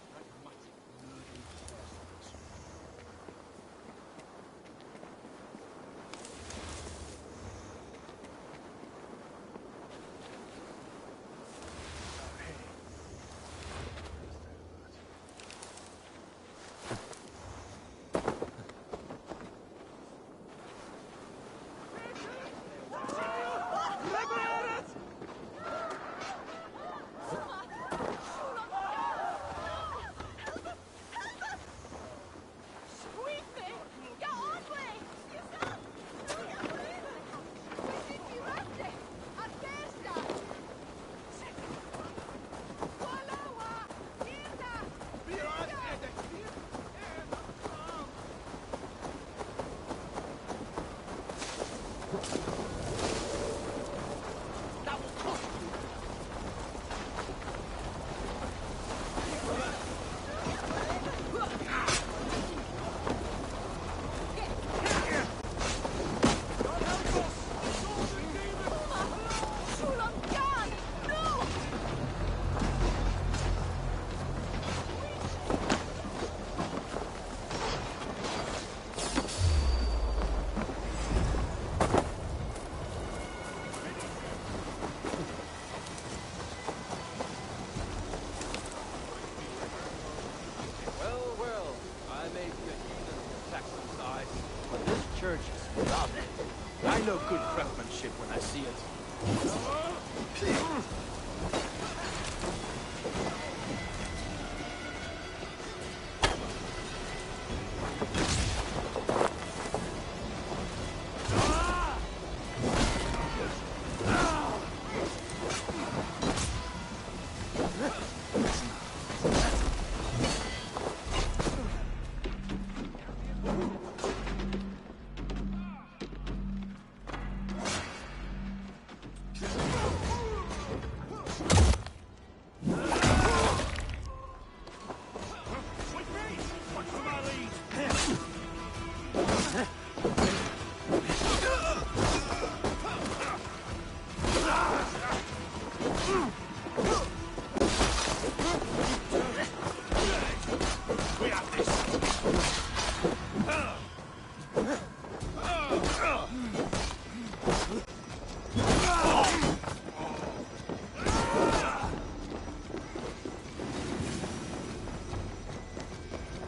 I know good craftsmanship when I see it.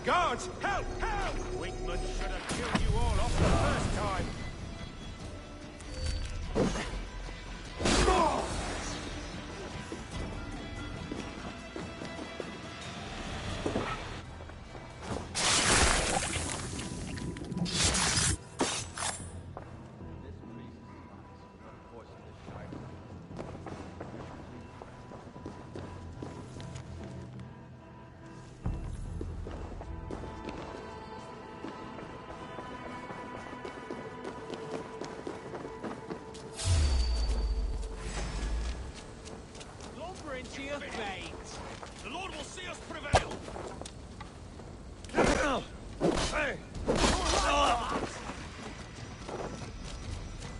Guards! Help! Help! Wingman should have killed you all off the first time. Into your fate. The Lord will see us prevail. Hey!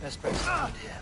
Best break around here.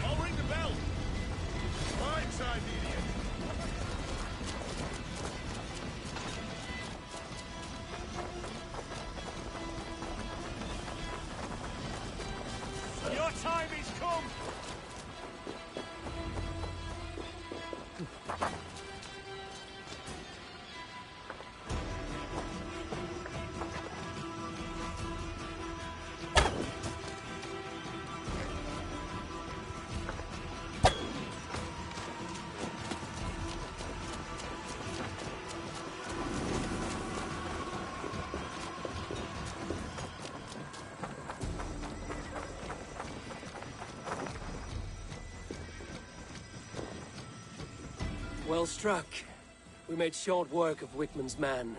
I'll ring the bell. Right side, idiot. Your time is come. Well struck. We made short work of Wickman's man.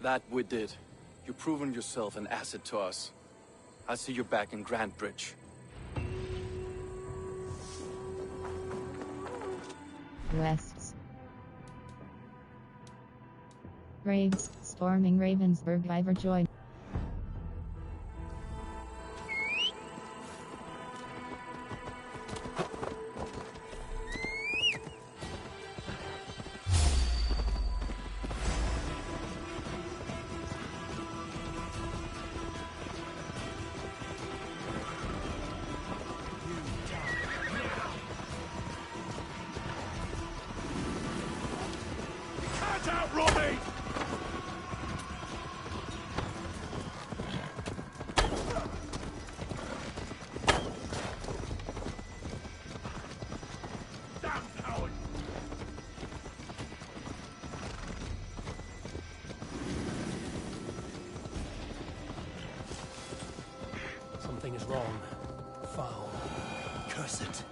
That we did. You've proven yourself an asset to us. I'll see you back in Grantbridge. Wests. Braves, storming Ravensburg Iverjoy. Can't outrun me! Damn coward! Something is wrong. Foul. Curse it.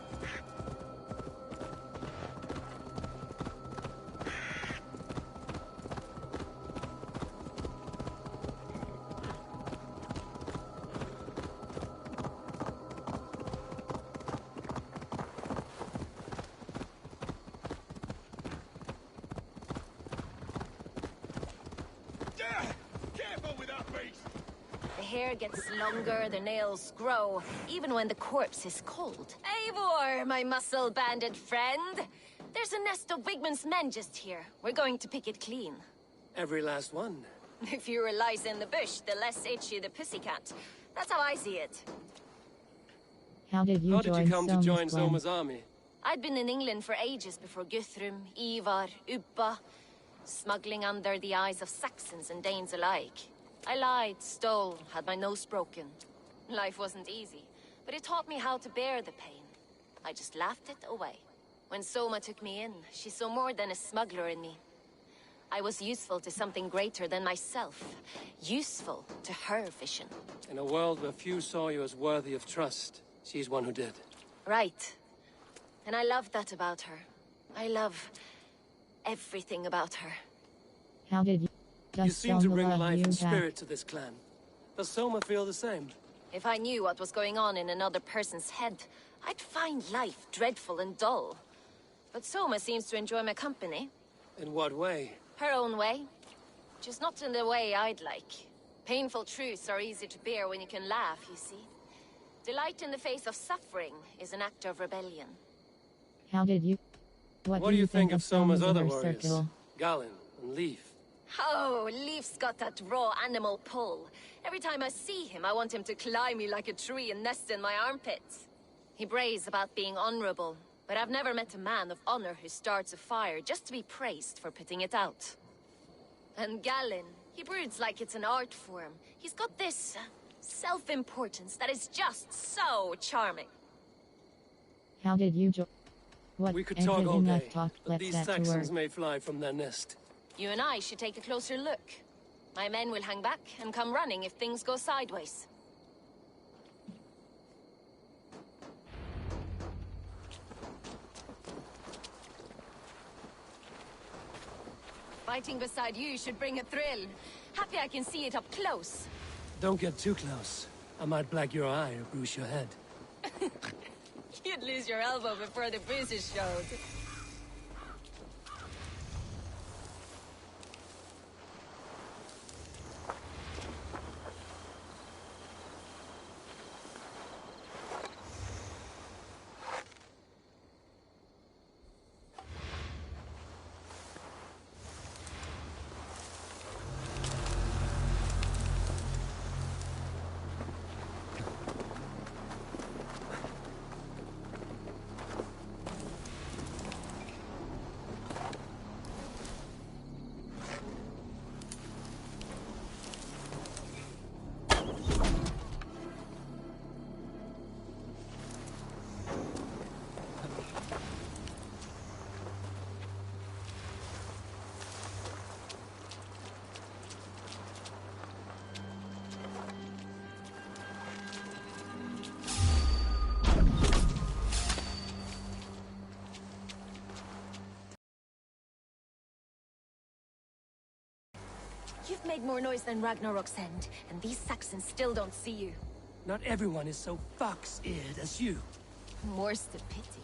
Careful with that beast! The hair gets longer, the nails grow, even when the corpse is cold. Eivor, my muscle-banded friend! There's a nest of Wigman's men just here. We're going to pick it clean. Every last one. The fewer lies in the bush, the less itchy the pussycat. That's how I see it. How did you come to join Soma's Soma's army? I'd been in England for ages before Guthrum, Ivar, Ubba, smuggling under the eyes of Saxons and Danes alike. I lied, stole, had my nose broken. Life wasn't easy, but it taught me how to bear the pain. I just laughed it away. When Soma took me in, she saw more than a smuggler in me. I was useful to something greater than myself. Useful to her vision. In a world where few saw you as worthy of trust, she's one who did. Right. And I love that about her. I love everything about her. How did you... You Does seem to Soma bring love life you and back? spirit to this clan. Does Soma feel the same? If I knew what was going on in another person's head, I'd find life dreadful and dull. But Soma seems to enjoy my company. In what way? Her own way. Just not in the way I'd like. Painful truths are easy to bear when you can laugh, you see. Delight in the face of suffering is an act of rebellion. How did you... What do you think of Soma's other inner warriors? circle? Galen and Leaf. Oh, Leaf's got that raw animal pull. Every time I see him, I want him to climb me like a tree and nest in my armpits. He brays about being honorable, but I've never met a man of honor who starts a fire just to be praised for putting it out. And Galen, he broods like it's an art form. He's got this self-importance that is just so charming. How did you What We could ended talk all in day, that talk? but Let's these get to Saxons work. may fly from their nest. You and I should take a closer look. My men will hang back and come running if things go sideways. Fighting beside you should bring a thrill. Happy I can see it up close. Don't get too close. I might black your eye or bruise your head. You'd lose your elbow before the bruises showed. You've made more noise than Ragnarok's end, and these Saxons still don't see you. Not everyone is so fox-eared as you. More's the pity.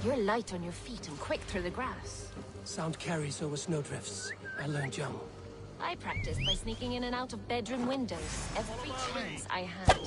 You're light on your feet and quick through the grass. Sound carries over snowdrifts. I learned young. I practiced by sneaking in and out of bedroom windows every chance I had.